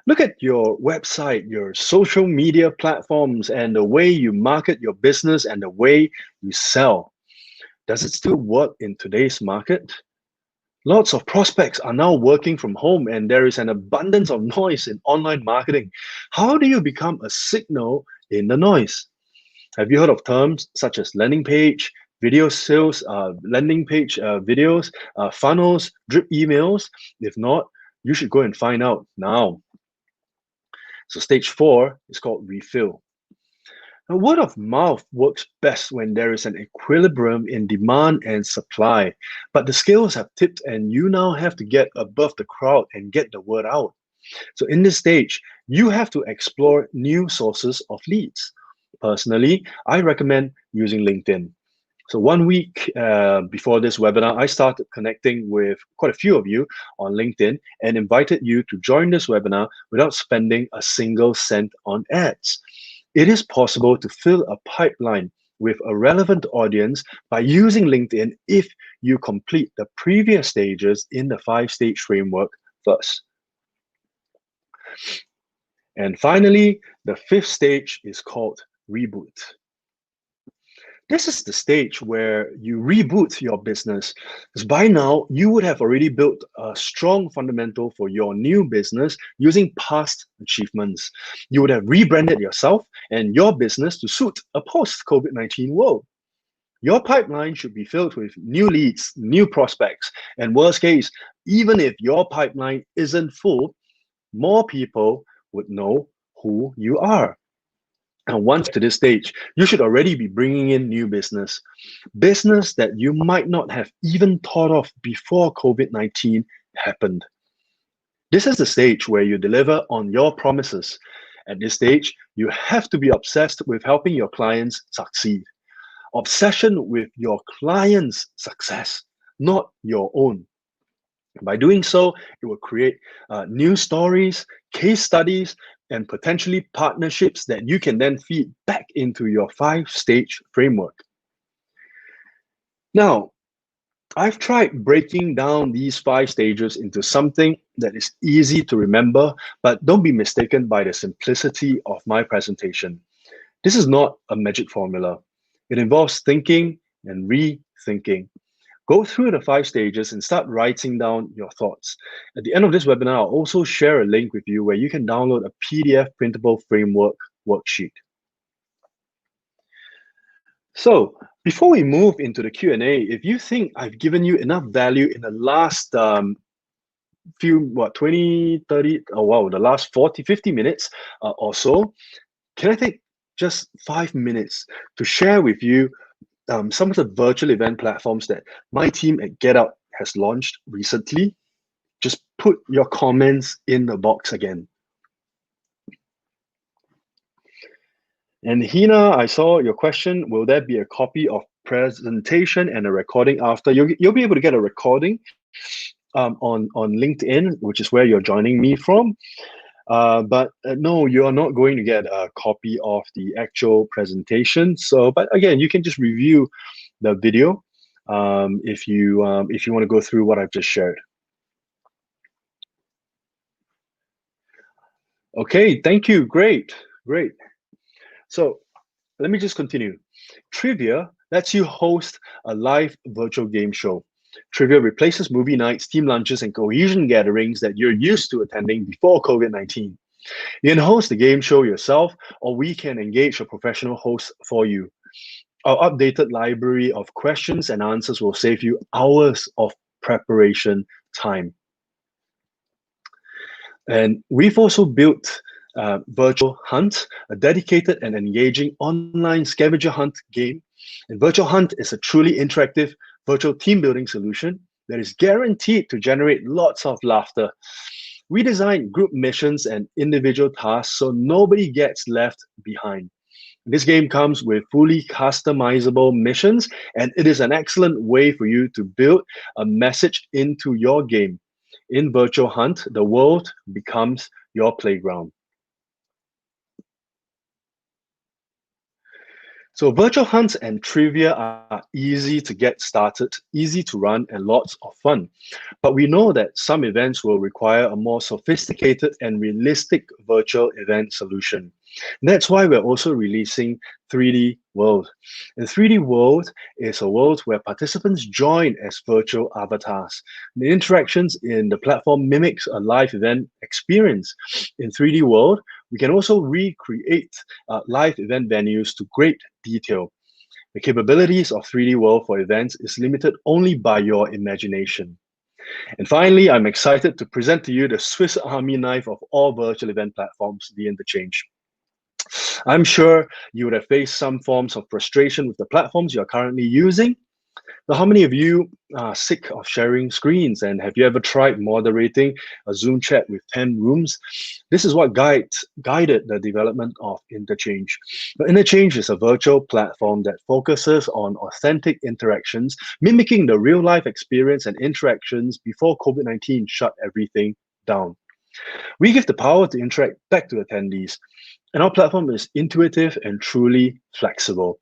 Look at your website, your social media platforms, and the way you market your business and the way you sell. Does it still work in today's market? Lots of prospects are now working from home, and there is an abundance of noise in online marketing. How do you become a signal in the noise? Have you heard of terms such as landing page, video sales, landing page videos, funnels, drip emails? If not, you should go and find out now. So stage 4 is called refill. Now, word of mouth works best when there is an equilibrium in demand and supply, but the scales have tipped and you now have to get above the crowd and get the word out. So in this stage, you have to explore new sources of leads. Personally, I recommend using LinkedIn. So 1 week before this webinar, I started connecting with quite a few of you on LinkedIn and invited you to join this webinar without spending a single cent on ads. It is possible to fill a pipeline with a relevant audience by using LinkedIn if you complete the previous stages in the 5-stage framework first. And finally, the 5th stage is called reboot. This is the stage where you reboot your business, because by now you would have already built a strong fundamental for your new business using past achievements. You would have rebranded yourself and your business to suit a post-COVID-19 world. Your pipeline should be filled with new leads, new prospects, and worst case, even if your pipeline isn't full, more people would know who you are. And once to this stage, you should already be bringing in new business that you might not have even thought of before COVID-19 happened. This is the stage where you deliver on your promises. At this stage, you have to be obsessed with helping your clients succeed. Obsession with your client's success, not your own. By doing so, it will create new stories, case studies, and potentially partnerships that you can then feed back into your 5-stage framework. Now, I've tried breaking down these 5 stages into something that is easy to remember, but don't be mistaken by the simplicity of my presentation. This is not a magic formula. It involves thinking and rethinking. Go through the 5 stages and start writing down your thoughts. At the end of this webinar, I'll also share a link with you where you can download a PDF printable framework worksheet. So before we move into the Q&A, if you think I've given you enough value in the last 20, 30, oh wow, the last 40, 50 minutes or so, can I take just 5 minutes to share with you some of the virtual event platforms that my team at GetUp has launched recently? Just put your comments in the box again. And Hina, I saw your question. Will there be a copy of presentation and a recording after? You'll be able to get a recording on LinkedIn, which is where you're joining me from. But no, you are not going to get a copy of the actual presentation. So, but again, you can just review the video if you want to go through what I've just shared. Okay, thank you. Great. So let me just continue. Trivia lets you host a live virtual game show. Trivia replaces movie nights, team lunches, and cohesion gatherings that you're used to attending before COVID-19. You can host the game show yourself, or we can engage a professional host for you. Our updated library of questions and answers will save you hours of preparation time. And we've also built Virtual Hunt, a dedicated and engaging online scavenger hunt game. And Virtual Hunt is a truly interactive virtual team building solution that is guaranteed to generate lots of laughter. We design group missions and individual tasks so nobody gets left behind. This game comes with fully customizable missions, and it is an excellent way for you to build a message into your game. In Virtual Hunt, the world becomes your playground. So virtual hunts and trivia are easy to get started, easy to run, and lots of fun. But we know that some events will require a more sophisticated and realistic virtual event solution. And that's why we're also releasing 3D World. And 3D World is a world where participants join as virtual avatars. The interactions in the platform mimics a live event experience. In 3D World, we can also recreate live event venues to great detail. The capabilities of 3D World for events is limited only by your imagination. And finally, I'm excited to present to you the Swiss Army knife of all virtual event platforms, the Interchange. I'm sure you would have faced some forms of frustration with the platforms you're currently using. Now, how many of you are sick of sharing screens, and have you ever tried moderating a Zoom chat with 10 rooms? This is what guided the development of Interchange. Now, Interchange is a virtual platform that focuses on authentic interactions, mimicking the real-life experience and interactions before COVID-19 shut everything down. We give the power to interact back to attendees, and our platform is intuitive and truly flexible.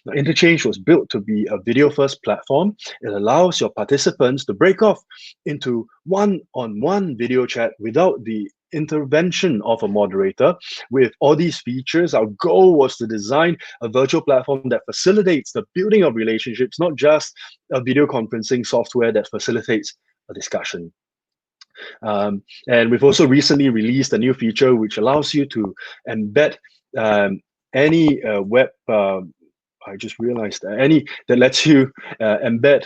Now, Interchange was built to be a video-first platform. It allows your participants to break off into one-on-one video chat without the intervention of a moderator. With all these features, our goal was to design a virtual platform that facilitates the building of relationships, not just a video conferencing software that facilitates a discussion. And we've also recently released a new feature which allows you to embed any web. I just realized that lets you embed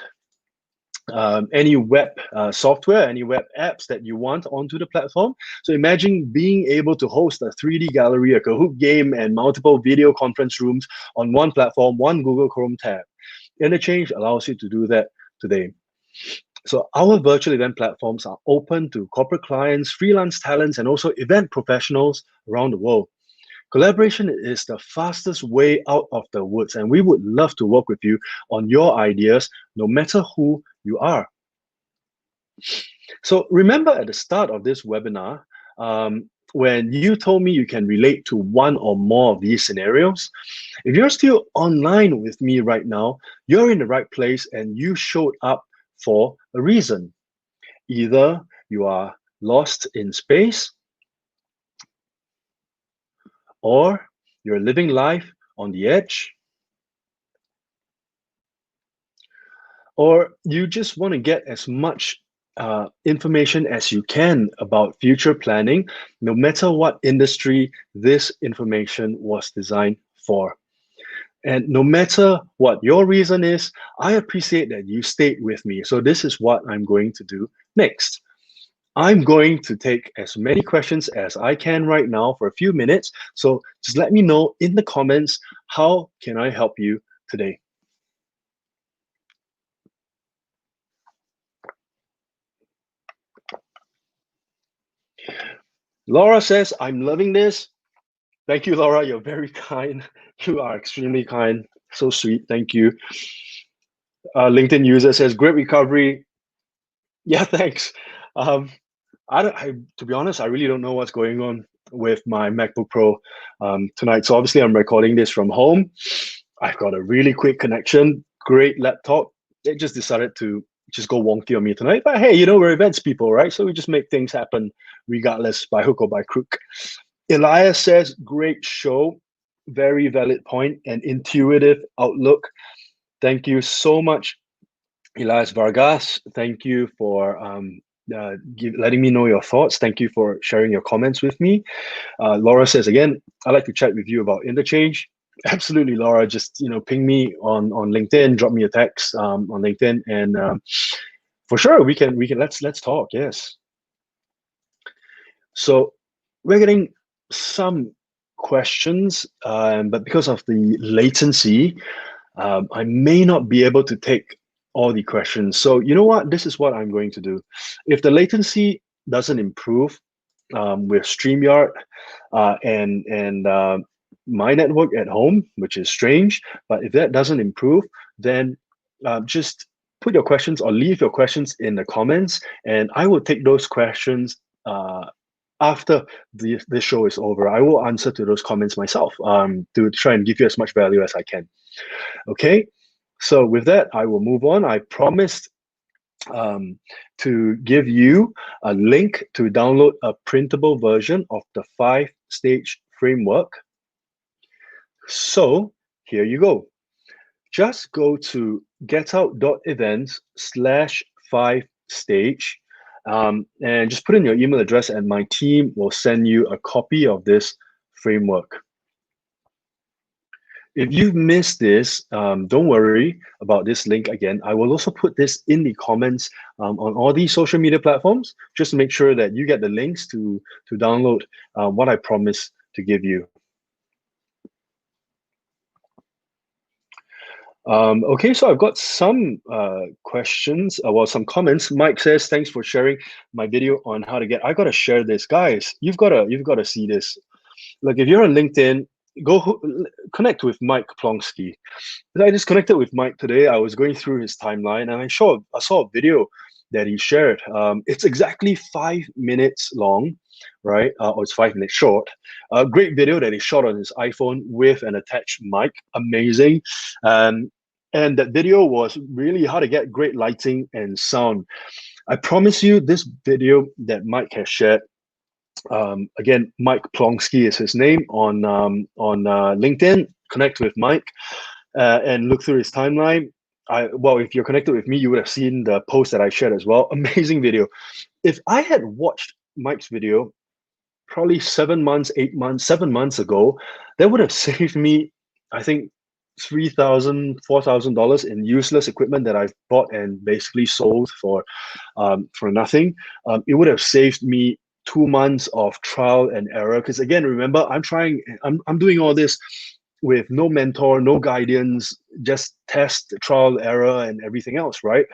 any web software, any web apps that you want onto the platform. So imagine being able to host a 3D gallery, a Kahoot game, and multiple video conference rooms on one platform, one Google Chrome tab. Interchange allows you to do that today. So our virtual event platforms are open to corporate clients, freelance talents, and also event professionals around the world. Collaboration is the fastest way out of the woods, and we would love to work with you on your ideas, no matter who you are. So remember at the start of this webinar, when you told me you can relate to one or more of these scenarios, if you're still online with me right now, you're in the right place and you showed up for a reason. Either you are lost in space, or you're living life on the edge, or you just want to get as much information as you can about future planning, no matter what industry this information was designed for. And no matter what your reason is, I appreciate that you stayed with me. So this is what I'm going to do next. I'm going to take as many questions as I can right now for a few minutes. So just let me know in the comments, how can I help you today? Laura says, I'm loving this. Thank you, Laura. You're very kind. You are extremely kind. So sweet. Thank you. LinkedIn user says, great recovery. Yeah, thanks. To be honest, I really don't know what's going on with my MacBook Pro tonight. So obviously I'm recording this from home. I've got a really quick connection, great laptop. It just decided to just go wonky on me tonight. But hey, you know, we're events people, right? So we just make things happen regardless, by hook or by crook. Elias says, great show, very valid point and intuitive outlook. Thank you so much, Elias Vargas. Thank you for letting me know your thoughts. Thank you for sharing your comments with me. Laura says, again, I'd like to chat with you about Interchange. Absolutely, Laura. Just ping me on LinkedIn, drop me a text on LinkedIn, and for sure we can let's talk. Yes. So we're getting some questions, but because of the latency, I may not be able to take all the questions. So you know what? This is what I'm going to do. If the latency doesn't improve with StreamYard and my network at home, which is strange, but if that doesn't improve, then just put your questions or leave your questions in the comments, and I will take those questions after the show is over. I will answer to those comments myself to try and give you as much value as I can. Okay, so with that, I will move on. I promised to give you a link to download a printable version of the 5-stage framework. So here you go. Just go to getout.events/5stage and just put in your email address, and my team will send you a copy of this framework. If you've missed this, don't worry about this link again. I will also put this in the comments on all these social media platforms, just to make sure that you get the links to download what I promised to give you. Okay, so I've got some questions, well, some comments. Mike says, "Thanks for sharing my video on how to get." I gotta share this, guys. You've gotta see this. Like, if you're on LinkedIn, connect with Mike Plonsky. I just connected with Mike today. I was going through his timeline, and I saw a video that he shared. It's exactly 5 minutes long, right? Or it's 5 minutes short. A great video that he shot on his iPhone with an attached mic. Amazing. And that video was really how to get great lighting and sound. I promise you, this video that Mike has shared. Again, Mike Plonsky is his name on LinkedIn. Connect with Mike and look through his timeline. Well, if you're connected with me, you would have seen the post that I shared as well. Amazing video. If I had watched Mike's video probably 7 months, 8 months, 7 months ago, that would have saved me, I think, $3,000, $4,000 in useless equipment that I've bought and basically sold for nothing. It would have saved me 2 months of trial and error. Because again, remember, I'm doing all this with no mentor, no guidance, just test, trial, error, and everything else, right?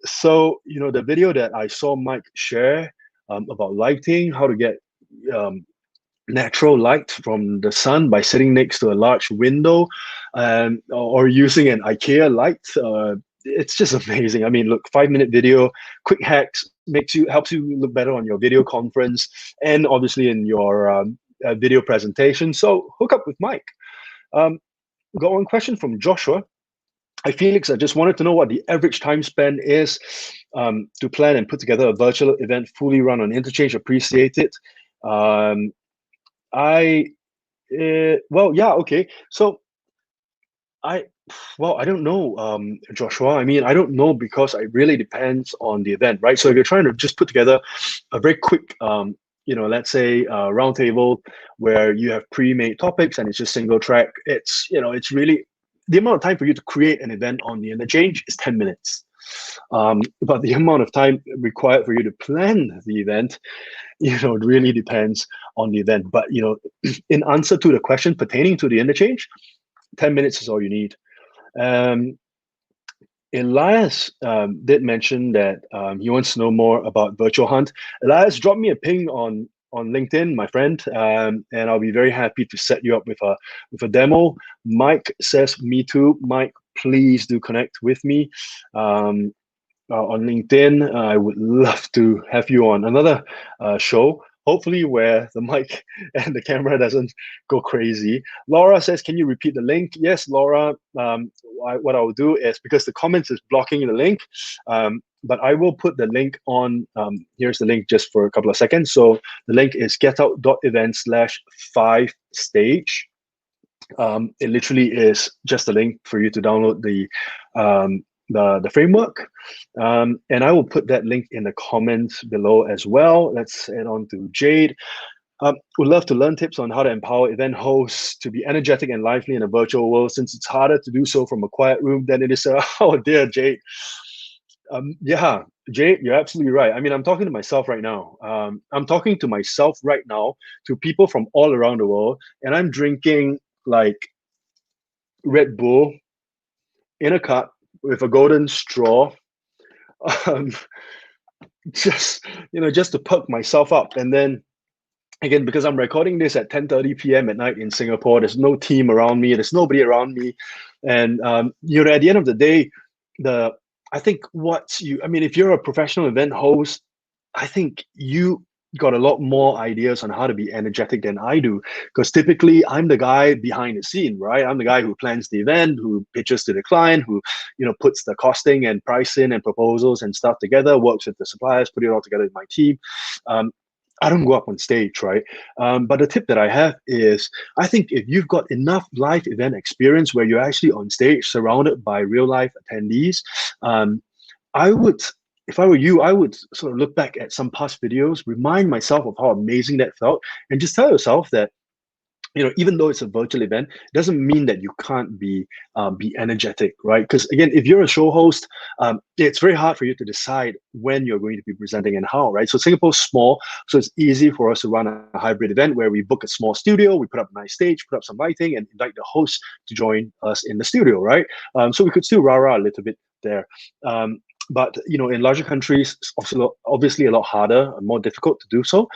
So, the video that I saw Mike share about lighting, how to get natural light from the sun by sitting next to a large window, or using an IKEA light. It's just amazing. I mean, look, 5-minute video, quick hacks, helps you look better on your video conference and obviously in your video presentation. So hook up with Mike. Got one question from Joshua. Hi, Felix. I just wanted to know what the average time span is to plan and put together a virtual event fully run on Interchange. Appreciate it. Well, yeah, okay. So I don't know, Joshua. I mean, I don't know because it really depends on the event, right? So if you're trying to just put together a very quick, let's say a roundtable where you have pre-made topics and it's just single track, it's really the amount of time for you to create an event on the Interchange is 10 minutes. But the amount of time required for you to plan the event, it really depends on the event. But, in answer to the question pertaining to the Interchange, 10 minutes is all you need. Elias did mention that he wants to know more about Virtual Hunt. Elias, drop me a ping on LinkedIn, my friend, and I'll be very happy to set you up with a demo. Mike says, me too. Mike, please do connect with me on LinkedIn. I would love to have you on another show, hopefully where the mic and the camera doesn't go crazy. Laura says, can you repeat the link? Yes, Laura. What I will do is, because the comments is blocking the link, but I will put the link on, here's the link just for a couple of seconds. So the link is getout.event/5stage. It literally is just a link for you to download the framework, and I will put that link in the comments below as well. Let's head on to Jade. Would love to learn tips on how to empower event hosts to be energetic and lively in a virtual world, since it's harder to do so from a quiet room than it is. Oh dear, Jade. Yeah, Jade, you're absolutely right. I mean, I'm talking to myself right now. I'm talking to myself right now, to people from all around the world, and I'm drinking like Red Bull in a cup with a golden straw, just to perk myself up. And then again, because I'm recording this at 10:30 p.m. at night in Singapore, there's no team around me, there's nobody around me, and at the end of the day, I think if you're a professional event host, I think you got a lot more ideas on how to be energetic than I do, because typically I'm the guy behind the scene, right? I'm the guy who plans the event, who pitches to the client, who puts the costing and pricing and proposals and stuff together, works with the suppliers, put it all together with my team. I don't go up on stage, right? But the tip that I have is, I think if you've got enough live event experience where you're actually on stage surrounded by real life attendees, if I were you, I would sort of look back at some past videos, remind myself of how amazing that felt, and just tell yourself that even though it's a virtual event, it doesn't mean that you can't be energetic, right? Because again, if you're a show host, it's very hard for you to decide when you're going to be presenting and how, right? So Singapore's small, so it's easy for us to run a hybrid event where we book a small studio, we put up a nice stage, put up some lighting, and invite the host to join us in the studio, right? So we could still rah-rah a little bit there. But in larger countries, it's also obviously a lot harder and more difficult to do so.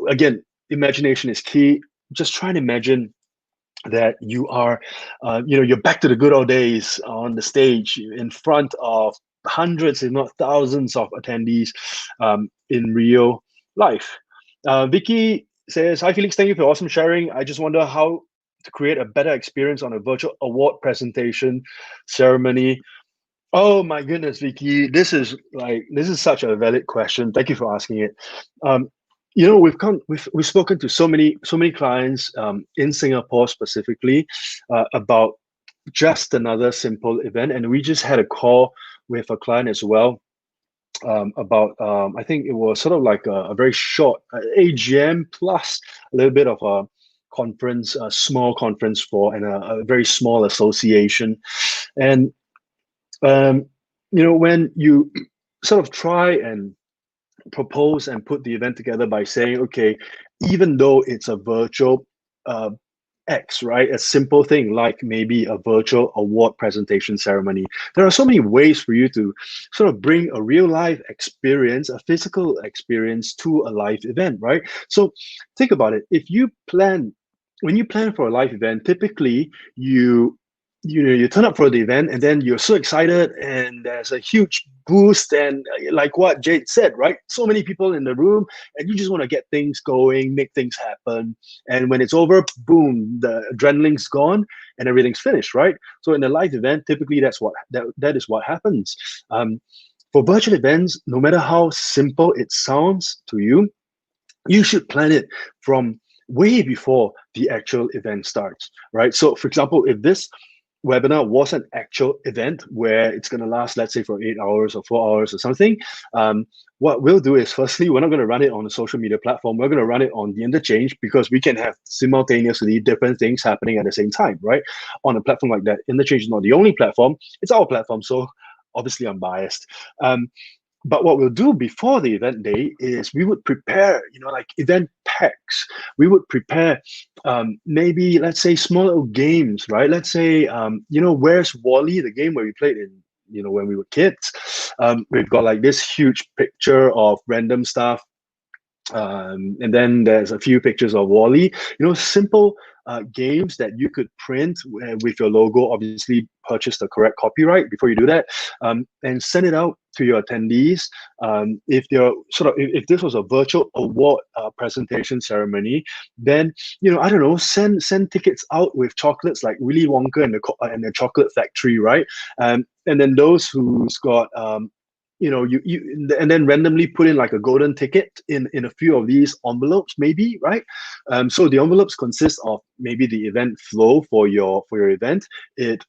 Again, imagination is key. Just try and imagine that you are, you're back to the good old days on the stage in front of hundreds, if not thousands, of attendees in real life. Vicky says, "Hi Felix, thank you for awesome sharing. I just wonder how to create a better experience on a virtual award presentation ceremony." Oh my goodness, Vicky, this is such a valid question. Thank you for asking it. We've spoken to so many clients in Singapore specifically about just another simple event, and we just had a call with a client as well about I think it was sort of like a very short AGM plus a little bit of a conference, a small conference for and a very small association, and when you sort of try and propose and put the event together by saying, okay, even though it's a virtual X, right? A simple thing like maybe a virtual award presentation ceremony. There are so many ways for you to sort of bring a real life experience, a physical experience to a live event, right? So think about it. When you plan for a live event, typically you turn up for the event and then you're so excited and there's a huge boost and like what Jade said, right? So many people in the room and you just want to get things going, make things happen. And when it's over, boom, the adrenaline's gone and everything's finished, right? So in a live event, typically that is what happens. For virtual events, no matter how simple it sounds to you, you should plan it from way before the actual event starts, right? So for example, if this webinar was an actual event where it's going to last, let's say, for 8 hours or 4 hours or something, what we'll do is, firstly, we're not going to run it on a social media platform. We're going to run it on the interchange because we can have simultaneously different things happening at the same time, right? On a platform like that, interchange is not the only platform. It's our platform, so obviously I'm biased. But what we'll do before the event day is we would prepare, like event packs. We would prepare maybe, let's say, small little games, right? Let's say, Where's Wally, the game where we played in, when we were kids. We've got like this huge picture of random stuff. And then there's a few pictures of Wally, simple games that you could print with your logo. Obviously, purchase the correct copyright before you do that, and send it out to your attendees. If this was a virtual award presentation ceremony, then I don't know, send tickets out with chocolates like Willy Wonka and the Chocolate Factory, right? And then those who's got and then randomly put in like a golden ticket in a few of these envelopes, maybe, right? So the envelopes consist of maybe the event flow for your event. It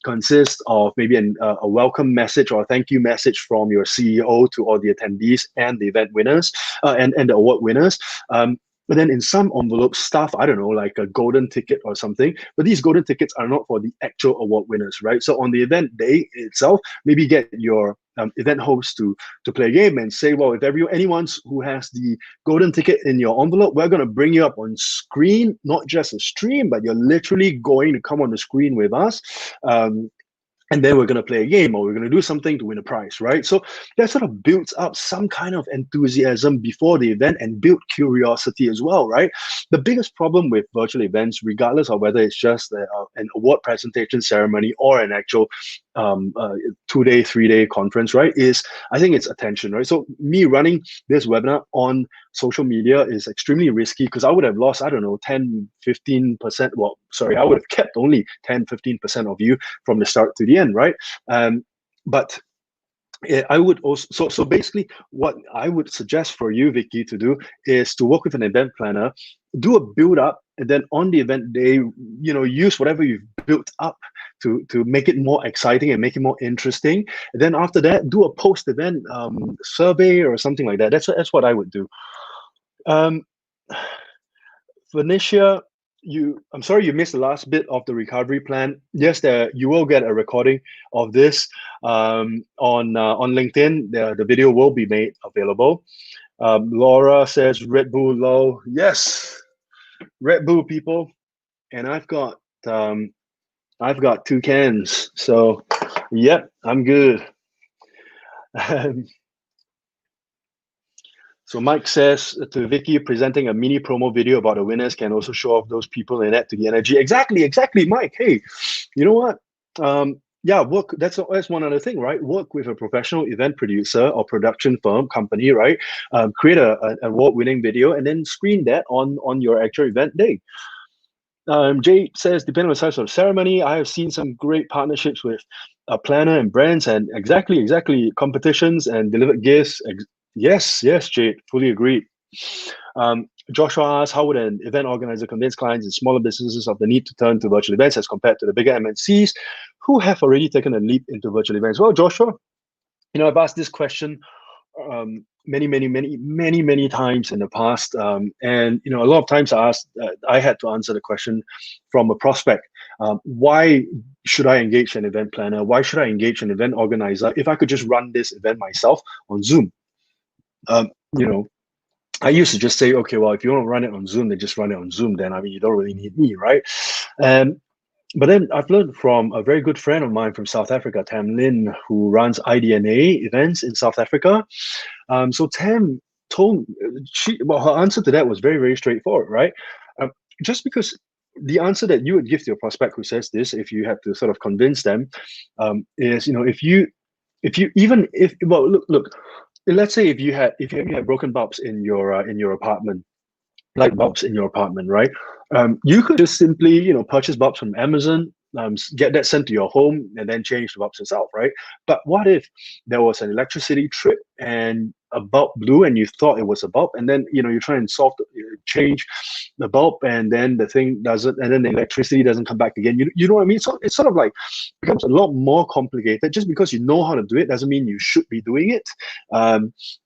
consists of maybe a welcome message or a thank you message from your CEO to all the attendees and the event winners and the award winners. But then in some envelopes, stuff, I don't know, like a golden ticket or something. But these golden tickets are not for the actual award winners, right? So on the event day itself, maybe get your event host to play a game and say, well, if anyone who has the golden ticket in your envelope, we're going to bring you up on screen, not just a stream, but you're literally going to come on the screen with us. And then we're going to play a game or we're going to do something to win a prize, right? So that sort of builds up some kind of enthusiasm before the event and build curiosity as well, right? The biggest problem with virtual events, regardless of whether it's just an award presentation ceremony or an actual 2-day, 3-day conference, right, is I think it's attention, right? So me running this webinar on social media is extremely risky because I would have lost, I don't know, 10, 15%. Well, sorry, I would have kept only 10, 15% of you from the start to the end, right? But I would also, so basically what I would suggest for you, Vicky, to do is to work with an event planner, do a build up, and then on the event day, use whatever you've built up to make it more exciting and make it more interesting. And then after that, do a post-event survey or something like that. That's what I would do. Phoenicia, I'm sorry you missed the last bit of the recovery plan. Yes, you will get a recording of this on LinkedIn. The video will be made available. Laura says Red Bull low. Yes, Red Bull people, and I've got 2 cans. So, yep, I'm good. So Mike says to Vicky, presenting a mini promo video about the winners can also show off those people and add to the energy. Exactly, Mike. Hey, you know what? Yeah, work. That's one other thing, right? Work with a professional event producer or production firm company, right? Create a award-winning video and then screen that on your actual event day. Jade says, depending on the size of the ceremony, I have seen some great partnerships with a planner and brands, and exactly competitions and delivered gifts. Yes, Jade, fully agreed. Joshua asks, how would an event organizer convince clients in smaller businesses of the need to turn to virtual events as compared to the bigger MNCs who have already taken a leap into virtual events? Well, Joshua, I've asked this question many times in the past, and a lot of times I had to answer the question from a prospect. Why should I engage an event planner? Why should I engage an event organizer if I could just run this event myself on Zoom? I used to just say, okay, well, if you want to run it on Zoom, then just run it on Zoom. Then you don't really need me, right? But then I've learned from a very good friend of mine from South Africa, Tam Lin, who runs IDNA events in South Africa. So Tam told her answer to that was very straightforward, right? Just because the answer that you would give to your prospect who says this, if you have to sort of convince them, is look, let's say if you had broken bulbs in your apartment, light bulbs in your apartment, right? You could just simply purchase bulbs from Amazon, get that sent to your home, and then change the bulbs yourself, right? But what if there was an electricity trip and a bulb blew and you thought it was a bulb, and then you try and change the bulb, and then the thing doesn't, and then the electricity doesn't come back again. You know what I mean? So it's sort of like becomes a lot more complicated. Just because you know how to do it doesn't mean you should be doing it.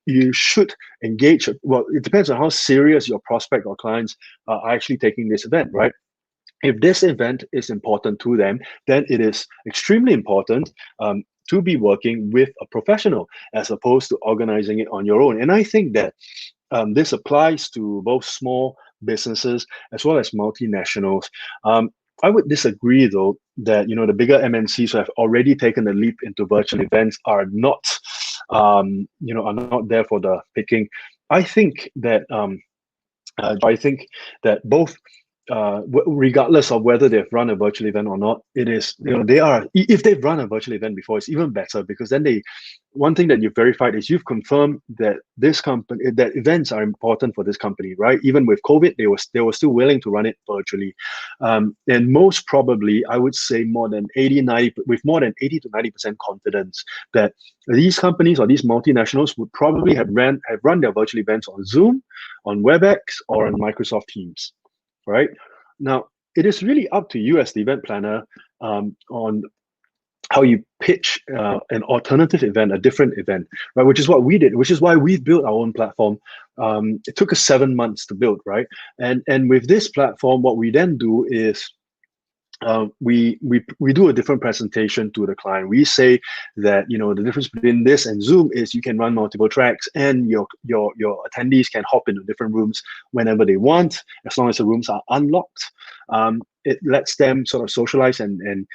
You should engage. Well, it depends on how serious your prospect or clients are actually taking this event, right? If this event is important to them, then it is extremely important to be working with a professional as opposed to organizing it on your own. And I think that this applies to both small businesses as well as multinationals. I would disagree, though, that the bigger MNCs who have already taken the leap into virtual events are not, are not there for the picking. I think that both, regardless of whether they've run a virtual event or not, it is they are. If they've run a virtual event before, it's even better, because then one thing that you've verified is you've confirmed that that events are important for this company, right? Even with COVID, they were still willing to run it virtually, and most probably, I would say more than 80 to 90% confidence that these companies or these multinationals would probably have run their virtual events on Zoom, on WebEx, or on Microsoft Teams. Right now, it is really up to you as the event planner on how you pitch an alternative event, a different event, right? Which is what we did, which is why we've built our own platform. It took us 7 months to build, right? And with this platform, what we then do is we do a different presentation to the client. We say that the difference between this and Zoom is you can run multiple tracks, and your attendees can hop into different rooms whenever they want, as long as the rooms are unlocked. It lets them sort of socialize and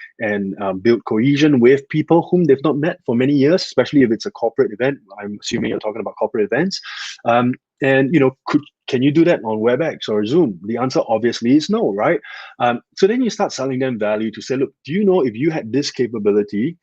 build cohesion with people whom they've not met for many years, especially if it's a corporate event. I'm assuming you're talking about corporate events. And can you do that on WebEx or Zoom? The answer obviously is no, right? So then you start selling them value to say, look, do you know if you had this capability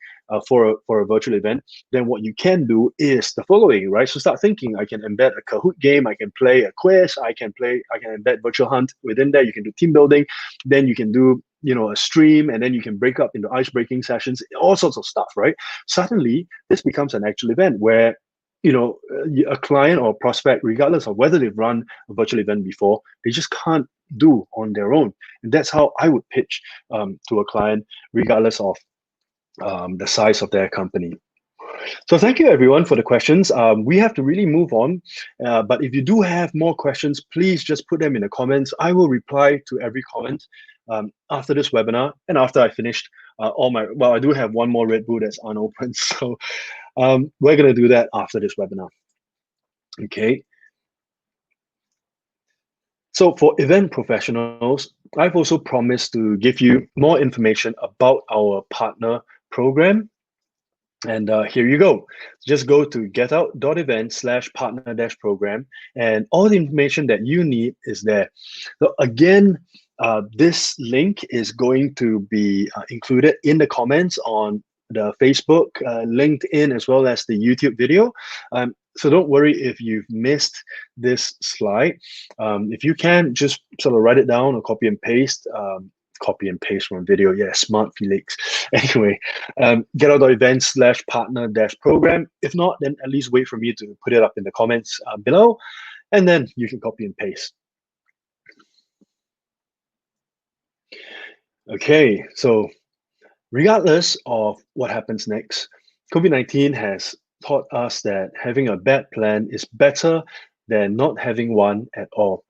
for a virtual event, then what you can do is the following, right? So start thinking, I can embed a Kahoot game, I can play a quiz, I can embed Virtual Hunt within there, you can do team building, then you can do a stream, and then you can break up into ice-breaking sessions, all sorts of stuff, right? Suddenly, this becomes an actual event where a client or prospect, regardless of whether they've run a virtual event before, they just can't do on their own. And that's how I would pitch to a client, regardless of the size of their company. So thank you everyone for the questions. We have to really move on, but if you do have more questions, please just put them in the comments. I will reply to every comment after this webinar and after I finished well, I do have one more Red Bull that's unopened, so we're gonna do that after this webinar. Okay. So for event professionals, I've also promised to give you more information about our partner program. And here you go. Just go to getout.event/partner-program, and all the information that you need is there. So again, this link is going to be included in the comments on the Facebook, LinkedIn, as well as the YouTube video. So don't worry if you've missed this slide. If you can, just sort of write it down or copy and paste. Copy and paste from a video. Yeah, smart Felix. Anyway, getout.event/partner-program. If not, then at least wait for me to put it up in the comments below, and then you can copy and paste. Okay, so regardless of what happens next, COVID-19 has taught us that having a bad plan is better than not having one at all.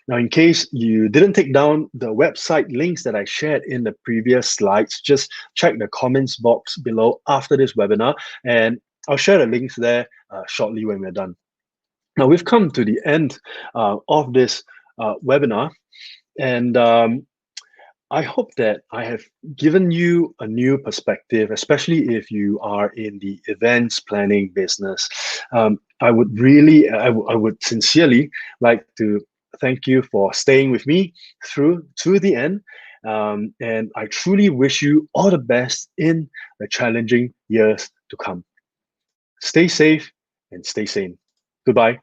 Now, in case you didn't take down the website links that I shared in the previous slides, just check the comments box below after this webinar, and I'll share the links there shortly when we're done. Now, we've come to the end of this webinar, and I hope that I have given you a new perspective, especially if you are in the events planning business. I would sincerely like to thank you for staying with me through to the end. And I truly wish you all the best in the challenging years to come. Stay safe and stay sane. Goodbye.